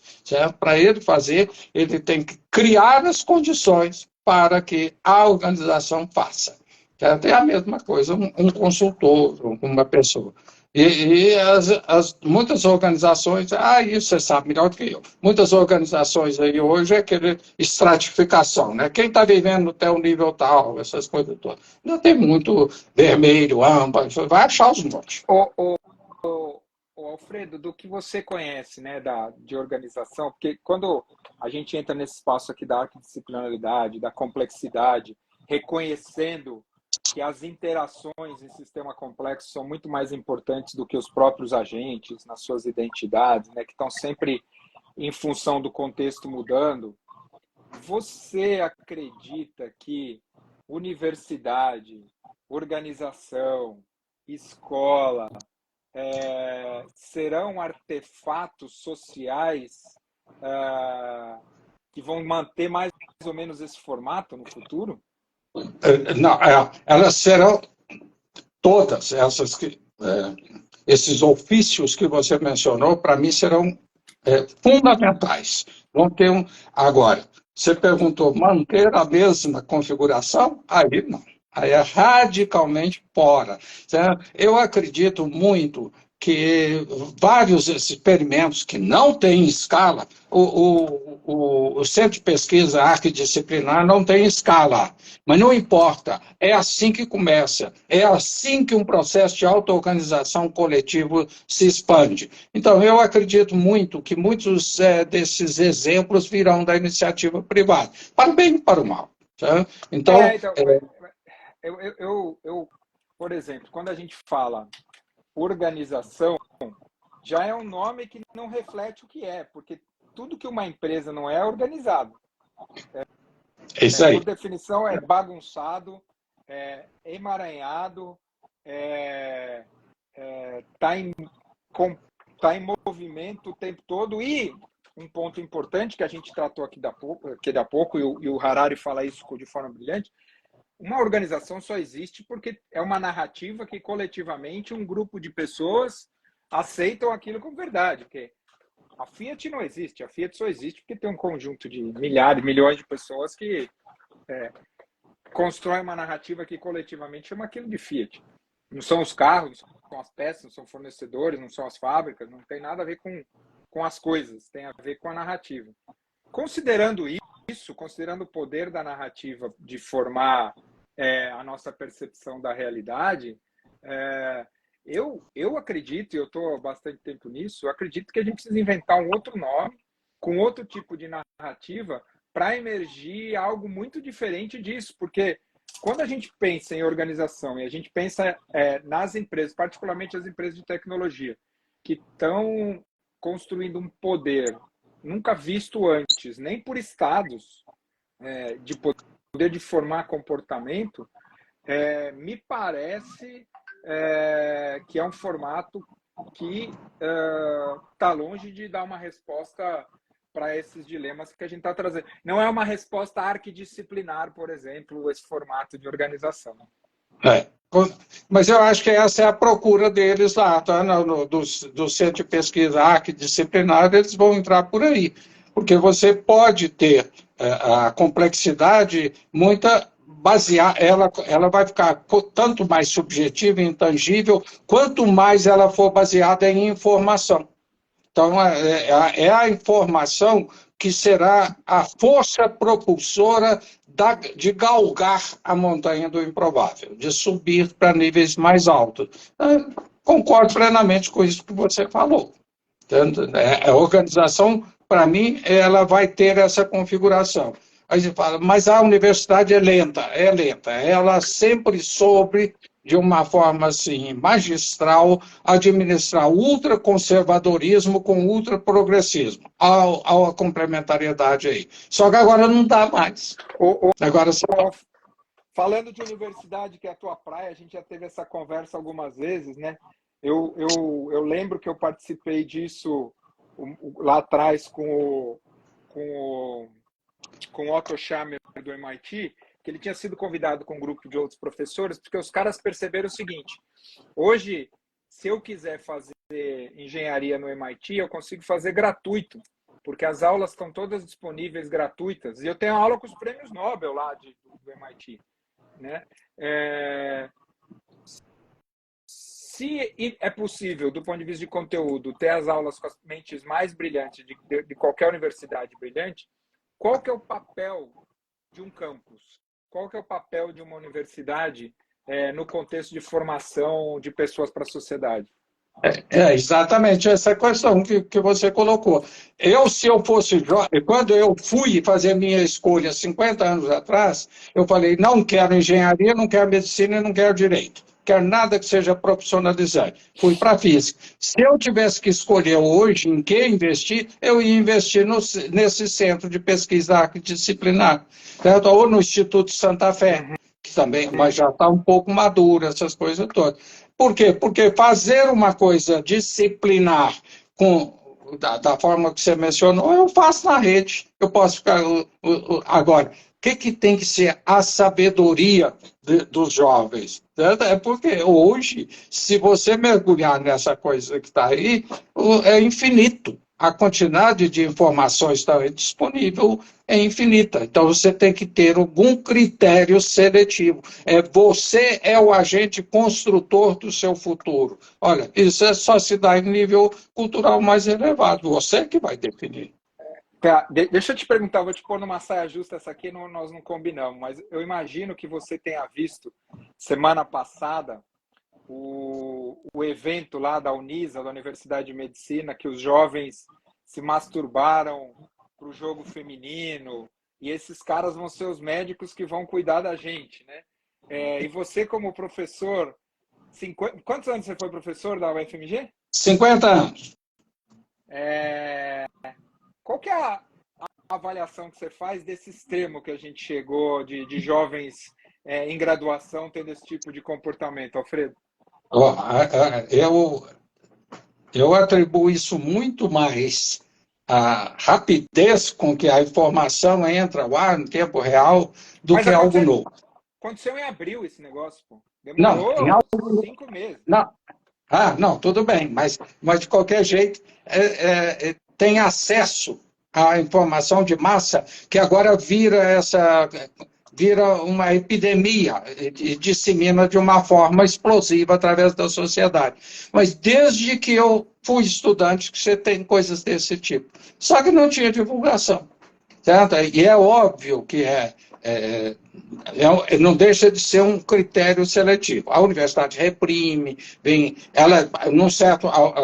Para ele fazer, ele tem que criar as condições para que a organização faça. É a mesma coisa um consultor, uma pessoa. E muitas organizações, isso você sabe melhor do que eu, muitas organizações aí hoje é aquele estratificação, né? Quem está vivendo até o nível tal, essas coisas todas. Não tem muito vermelho, âmbar, vai achar os montes. Alfredo, do que você conhece, né, de organização, porque quando a gente entra nesse espaço aqui da arquidisciplinaridade, da complexidade, reconhecendo que as interações em sistema complexo são muito mais importantes do que os próprios agentes nas suas identidades, né, que estão sempre em função do contexto mudando. Você acredita que universidade, organização, escola serão artefatos sociais que vão manter mais ou menos esse formato no futuro? Não, elas serão todas esses ofícios que você mencionou, para mim, serão fundamentais. Vão ter agora, você perguntou, manter a mesma configuração? Aí não. Aí é radicalmente fora. Certo? Eu acredito muito que vários experimentos que não têm escala, o o centro de pesquisa arquidisciplinar não tem escala, mas não importa, é assim que começa, é assim que um processo de auto-organização coletivo se expande. Então, eu acredito muito que muitos desses exemplos virão da iniciativa privada, para o bem e para o mal. Tá? Então, por exemplo, quando a gente fala organização, já é um nome que não reflete o que é, porque tudo que uma empresa não é organizado. É isso aí. Por definição, é bagunçado, é emaranhado, tá em movimento o tempo todo. E um ponto importante que a gente tratou aqui da pouco e o Harari fala isso de forma brilhante, uma organização só existe porque é uma narrativa que coletivamente um grupo de pessoas aceitam aquilo como verdade. Porque a Fiat não existe, a Fiat só existe porque tem um conjunto de milhares, milhões de pessoas que constroem uma narrativa que coletivamente chama aquilo de Fiat. Não são os carros, não são as peças, não são fornecedores, não são as fábricas, não tem nada a ver com as coisas, tem a ver com a narrativa. Considerando isso, considerando o poder da narrativa de formar a nossa percepção da realidade, eu acredito, e eu estou há bastante tempo nisso, eu acredito que a gente precisa inventar um outro nome, com outro tipo de narrativa, para emergir algo muito diferente disso, porque quando a gente pensa em organização e a gente pensa nas empresas, particularmente as empresas de tecnologia, que estão construindo um poder nunca visto antes, nem por estados, de poder de formar comportamento, me parece que é um formato que está longe de dar uma resposta para esses dilemas que a gente está trazendo. Não é uma resposta arquidisciplinar, por exemplo, esse formato de organização. Mas eu acho que essa é a procura deles lá, tá? Do centro de pesquisa arquidisciplinar, eles vão entrar por aí, porque você pode ter a complexidade muita baseada, ela vai ficar tanto mais subjetiva e intangível, quanto mais ela for baseada em informação. Então, é a informação que será a força propulsora de galgar a montanha do improvável, de subir para níveis mais altos. Concordo plenamente com isso que você falou. A organização, para mim, ela vai ter essa configuração. Aí você fala, mas a universidade é lenta. Ela sempre soube, de uma forma assim, magistral, administrar ultraconservadorismo com ultraprogressismo. Há a complementariedade aí. Só que agora não dá mais. Agora falando de universidade, que é a tua praia, a gente já teve essa conversa algumas vezes, né? Eu lembro que eu participei disso lá atrás com o Otto Scharmer do MIT, que ele tinha sido convidado com um grupo de outros professores, porque os caras perceberam o seguinte: hoje, se eu quiser fazer engenharia no MIT, eu consigo fazer gratuito, porque as aulas estão todas disponíveis gratuitas, e eu tenho aula com os prêmios Nobel lá do MIT, né? Se é possível, do ponto de vista de conteúdo, ter as aulas com as mentes mais brilhantes de qualquer universidade brilhante, qual que é o papel de um campus? Qual que é o papel de uma universidade no contexto de formação de pessoas para a sociedade? Exatamente essa questão que você colocou. Se eu fosse jovem, quando eu fui fazer minha escolha 50 anos atrás, eu falei, não quero engenharia, não quero medicina, não quero direito. Quero nada que seja profissionalizante. Fui para a física. Se eu tivesse que escolher hoje em que investir, eu ia investir nesse centro de pesquisa arquidisciplinar, certo? Ou no Instituto Santa Fé, que também, mas já está um pouco maduro, essas coisas todas. Por quê? Porque fazer uma coisa disciplinar da forma que você mencionou, eu faço na rede. Eu posso ficar... Agora, o que tem que ser a sabedoria dos jovens? É porque hoje, se você mergulhar nessa coisa que está aí, é infinito. A quantidade de informações que está disponível é infinita. Então, você tem que ter algum critério seletivo. Você é o agente construtor do seu futuro. Olha, isso só se dá em nível cultural mais elevado. Você que vai definir. Deixa eu te perguntar, vou te pôr numa saia justa, essa aqui nós não combinamos, mas eu imagino que você tenha visto semana passada o evento lá da Unisa, da Universidade de Medicina, que os jovens se masturbaram para o jogo feminino, e esses caras vão ser os médicos que vão cuidar da gente, né? E você, como professor, quantos anos você foi professor da UFMG? 50 anos. Qual que é a avaliação que você faz desse extremo que a gente chegou de jovens em graduação tendo esse tipo de comportamento, Alfredo? Eu atribuo isso muito mais à rapidez com que a informação entra ao ar no tempo real do que algo novo. Aconteceu em abril esse negócio, pô. Não, Demorou 5 meses. Não, tudo bem, mas de qualquer jeito tem acesso à informação de massa que agora vira uma epidemia e dissemina de uma forma explosiva através da sociedade. Mas desde que eu fui estudante, que você tem coisas desse tipo. Só que não tinha divulgação. Certo? E é óbvio que não deixa de ser um critério seletivo. A universidade reprime,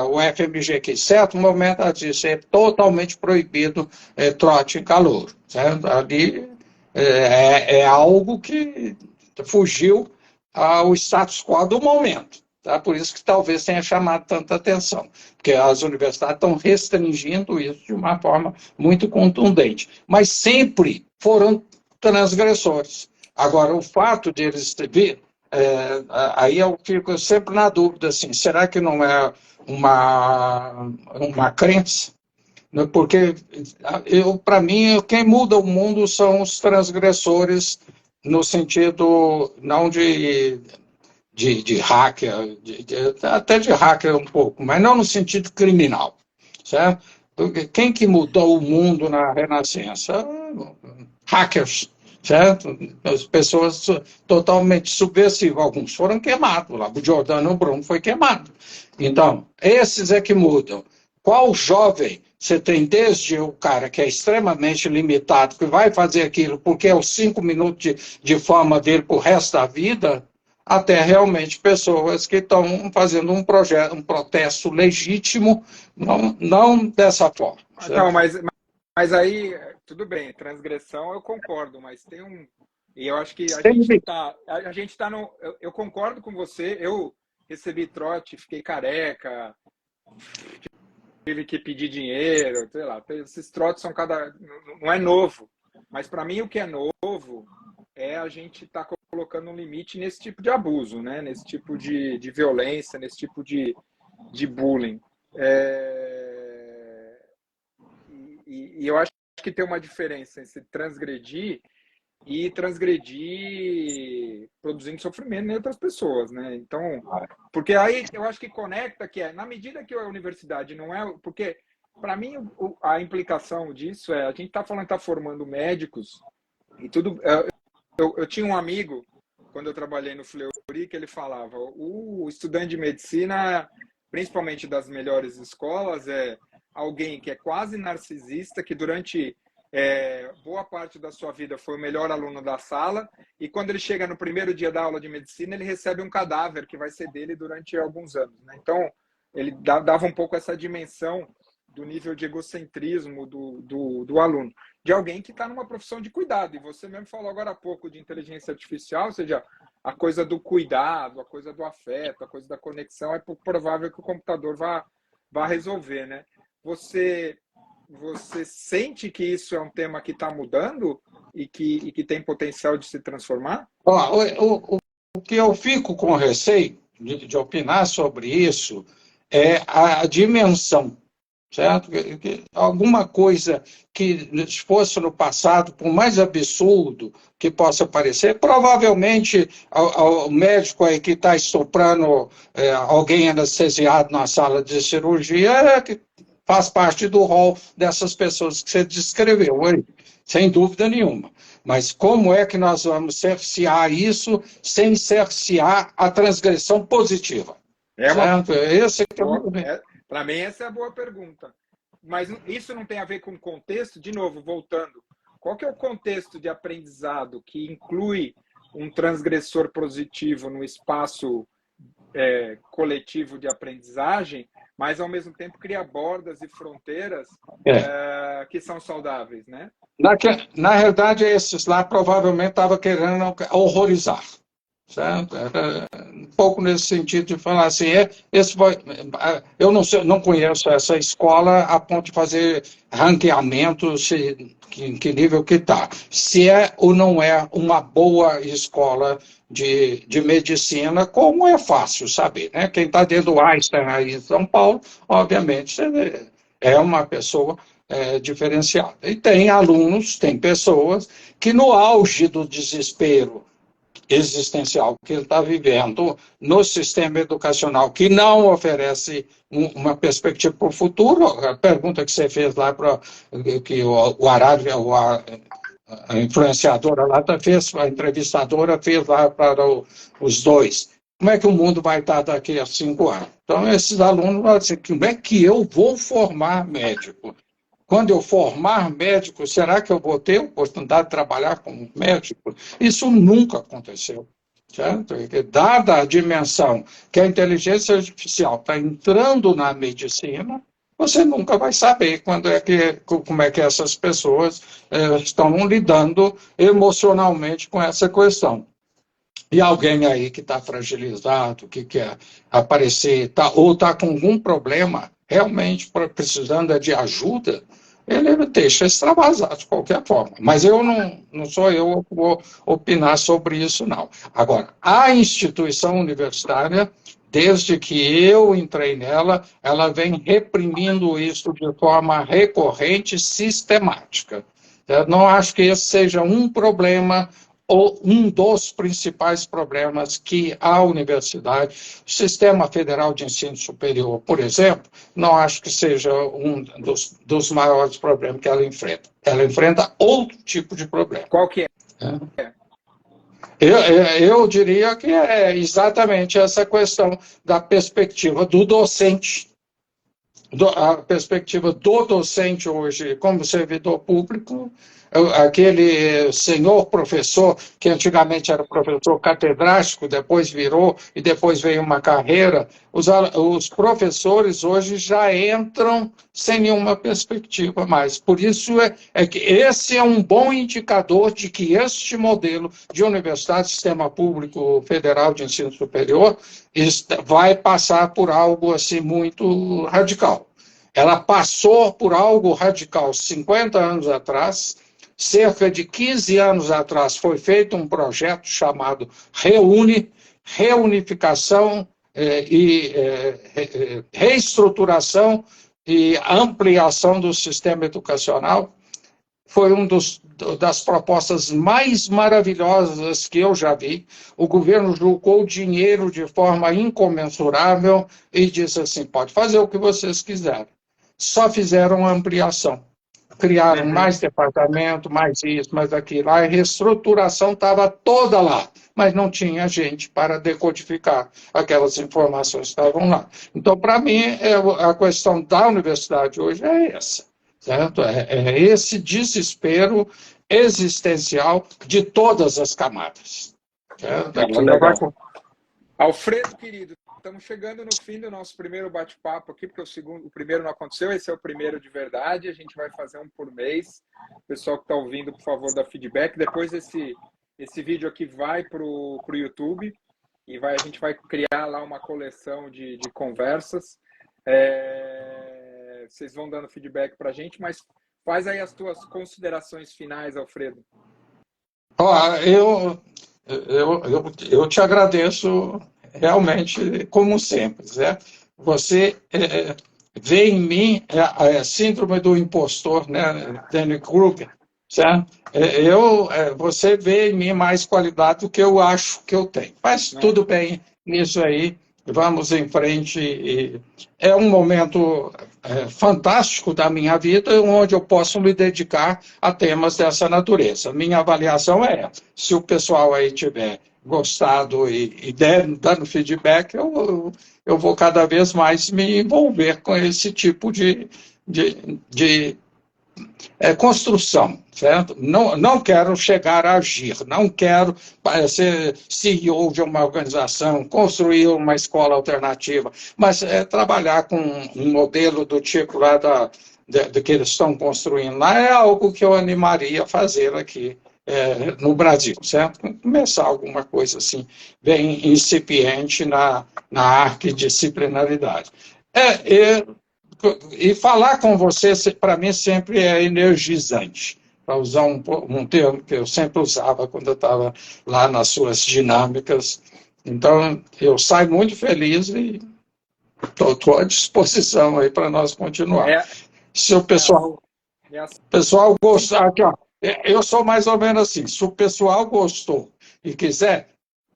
o FMG, que em certo momento ela disse é totalmente proibido trote em calor. Certo? Ali é algo que fugiu ao status quo do momento. Tá? Por isso que talvez tenha chamado tanta atenção, porque as universidades estão restringindo isso de uma forma muito contundente. Mas sempre foram transgressores. Agora, o fato de eles vir, aí eu fico sempre na dúvida, assim, será que não é uma crença? Porque, para mim, quem muda o mundo são os transgressores, no sentido não de hacker, até de hacker um pouco, mas não no sentido criminal, certo? Quem que mudou o mundo na Renascença? Hackers, certo? As pessoas totalmente subversivas, alguns foram queimados, lá o Giordano Bruno foi queimado. Então, esses é que mudam. Qual jovem você tem desde o cara que é extremamente limitado, que vai fazer aquilo porque é os 5 minutos de fama dele para o resto da vida, até realmente pessoas que estão fazendo um protesto legítimo, não dessa forma. Não, mas aí, tudo bem, transgressão eu concordo, mas tem um... E eu acho que a gente está no... Eu concordo com você, eu recebi trote, fiquei careca, tive que pedir dinheiro, sei lá, esses trotes são não é novo, mas para mim o que é novo é a gente estar colocando um limite nesse tipo de abuso, né? Nesse tipo de violência, nesse tipo de bullying. E eu acho que tem uma diferença entre transgredir e transgredir produzindo sofrimento em outras pessoas, né? Então, porque aí eu acho que conecta na medida que a universidade não é... Porque, para mim, a implicação disso a gente está falando que está formando médicos e tudo... Eu tinha um amigo, quando eu trabalhei no Fleury, que ele falava, o estudante de medicina, principalmente das melhores escolas, é alguém que é quase narcisista, que durante boa parte da sua vida foi o melhor aluno da sala, e quando ele chega no primeiro dia da aula de medicina, ele recebe um cadáver que vai ser dele durante alguns anos, né? Então, ele dava um pouco essa dimensão do nível de egocentrismo do aluno, de alguém que está numa profissão de cuidado. E você mesmo falou agora há pouco de inteligência artificial, ou seja, a coisa do cuidado, a coisa do afeto, a coisa da conexão, é pouco provável que o computador vá resolver, né? Você sente que isso é um tema que está mudando e que tem potencial de se transformar? O que eu fico com receio de opinar sobre isso é a dimensão, certo? Alguma coisa que fosse no passado, por mais absurdo que possa parecer, provavelmente o médico aí que está estuprando alguém anestesiado na sala de cirurgia que faz parte do rol dessas pessoas que você descreveu, sem dúvida nenhuma. Mas como é que nós vamos cercear isso sem cercear a transgressão positiva? Para mim, essa é a boa pergunta. mas isso não tem a ver com contexto? De novo, voltando, qual que é o contexto de aprendizado que inclui um transgressor positivo no espaço coletivo de aprendizagem, mas ao mesmo tempo cria bordas e fronteiras que são saudáveis, né? Na realidade, esses lá provavelmente estavam querendo horrorizar. Certo? Era um pouco nesse sentido de falar assim, eu não conheço essa escola a ponto de fazer ranqueamento, em que nível que está. Se é ou não é uma boa escola de medicina, como é fácil saber, né? Quem está dentro do Einstein aí em São Paulo, obviamente, é uma pessoa diferenciada. E tem alunos, tem pessoas que no auge do desespero existencial que ele está vivendo no sistema educacional, que não oferece uma perspectiva para o futuro. A pergunta que você fez lá, que o Arábia, a influenciadora lá fez, a entrevistadora fez lá para os dois. Como é que o mundo vai estar daqui a 5 anos? Então, esses alunos vão dizer, como é que eu vou formar médico? Quando eu formar médico, será que eu vou ter a oportunidade de trabalhar como médico? Isso nunca aconteceu. Certo? Dada a dimensão que a inteligência artificial está entrando na medicina, você nunca vai saber como é que essas pessoas estão lidando emocionalmente com essa questão. E alguém aí que está fragilizado, que quer aparecer, ou está com algum problema, realmente precisando de ajuda, ele deixa extravasar de qualquer forma. Mas não sou eu que vou opinar sobre isso, não. Agora, a instituição universitária, desde que eu entrei nela, ela vem reprimindo isso de forma recorrente e sistemática. Eu não acho que esse seja um problema ou um dos principais problemas que a universidade, o Sistema Federal de Ensino Superior, por exemplo, não acho que seja um dos maiores problemas que ela enfrenta. Ela enfrenta outro tipo de problema. Qual que é? Eu diria que é exatamente essa questão da perspectiva do docente, a perspectiva do docente hoje como servidor público, aquele senhor professor, que antigamente era professor catedrático, depois virou, e depois veio uma carreira, os professores hoje já entram sem nenhuma perspectiva mais. Por isso é que esse é um bom indicador de que este modelo de universidade, Sistema Público Federal de Ensino Superior, vai passar por algo assim muito radical. Ela passou por algo radical 50 anos atrás. Cerca de 15 anos atrás foi feito um projeto chamado Reunificação e Reestruturação e Ampliação do Sistema Educacional. Foi uma das propostas mais maravilhosas que eu já vi. O governo julgou dinheiro de forma incomensurável e disse assim, pode fazer o que vocês quiserem. Só fizeram ampliação. Criaram mais departamento, mais isso, mais aquilo. A reestruturação estava toda lá, mas não tinha gente para decodificar aquelas informações que estavam lá. Então, para mim, a questão da universidade hoje é essa, certo? É esse desespero existencial de todas as camadas. Certo? Alfredo, querido, estamos chegando no fim do nosso primeiro bate-papo aqui, porque o primeiro não aconteceu, esse é o primeiro de verdade, a gente vai fazer um por mês. O pessoal que está ouvindo, por favor, dá feedback. Depois esse vídeo aqui vai para o YouTube e a gente vai criar lá uma coleção de conversas. Vocês vão dando feedback para a gente, mas faz aí as tuas considerações finais, Alfredo. Eu te agradeço realmente, como sempre, certo? Você vê em mim a síndrome do impostor, né, Danny Kruger, certo? Você vê em mim mais qualidade do que eu acho que eu tenho. Mas tudo bem nisso aí, vamos em frente. É um momento fantástico da minha vida, onde eu posso me dedicar a temas dessa natureza. Minha avaliação é essa. Se o pessoal aí tiver gostado e dando feedback, eu vou cada vez mais me envolver com esse tipo de de construção, certo? Não quero chegar a agir, não quero ser CEO de uma organização, construir uma escola alternativa, mas trabalhar com um modelo do tipo lá do que eles estão construindo lá é algo que eu animaria a fazer aqui no Brasil, certo? Começar alguma coisa assim, bem incipiente na arquidisciplinaridade. E falar com você, para mim, sempre é energizante, para usar um termo que eu sempre usava quando eu estava lá nas suas dinâmicas. Então, eu saio muito feliz e estou à disposição aí para nós continuar. Se o pessoal gostar, aqui, ó, eu sou mais ou menos assim, se o pessoal gostou e quiser,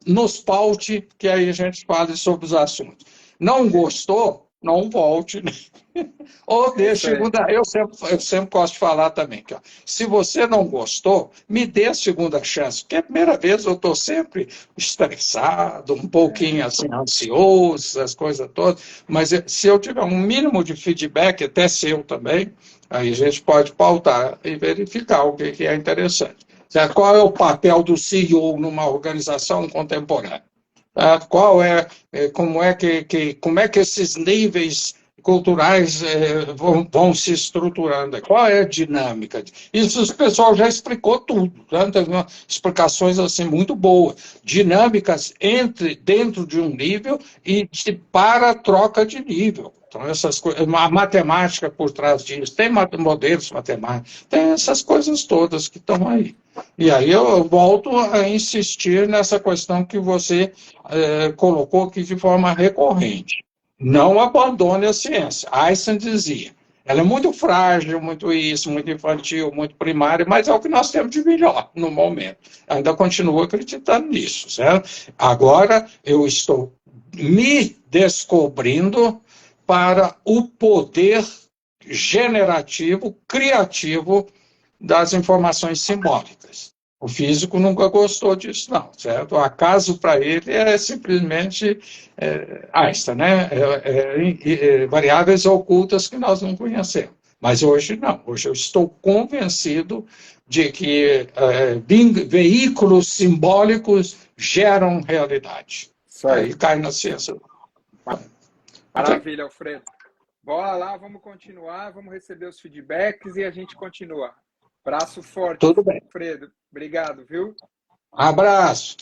nos paute, que aí a gente fale sobre os assuntos. Não gostou, não volte, né? Ou deixe mudar. Eu sempre gosto de falar também que, ó, se você não gostou, me dê a segunda chance, porque a primeira vez eu estou sempre estressado, um pouquinho assim, ansioso, as coisas todas, mas se eu tiver um mínimo de feedback, até seu também, aí a gente pode pautar e verificar o que é interessante. Certo? Qual é o papel do CEO numa organização contemporânea? Como é que esses níveis culturais vão se estruturando? Qual é a dinâmica? Isso o pessoal já explicou tudo, né? Tem explicações assim muito boas, dinâmicas dentro de um nível e para a troca de nível. Então, essas coisas, a matemática por trás disso, tem modelos matemáticos, tem essas coisas todas que estão aí. E aí eu volto a insistir nessa questão que você colocou aqui de forma recorrente. Não abandone a ciência. Einstein dizia, ela é muito frágil, muito isso, muito infantil, muito primária, mas é o que nós temos de melhor no momento. Ainda continuo acreditando nisso, certo? Agora eu estou me descobrindo para o poder generativo, criativo das informações simbólicas. O físico nunca gostou disso, não, certo? O acaso para ele é simplesmente Einstein, né? Variáveis ocultas que nós não conhecemos. Mas hoje não. Hoje eu estou convencido de que veículos simbólicos geram realidade. Aí cai na ciência. Maravilha, Alfredo. Bora lá, vamos continuar, vamos receber os feedbacks e a gente continua. Abraço forte, Tudo bem. Alfredo. Obrigado, viu? Abraço.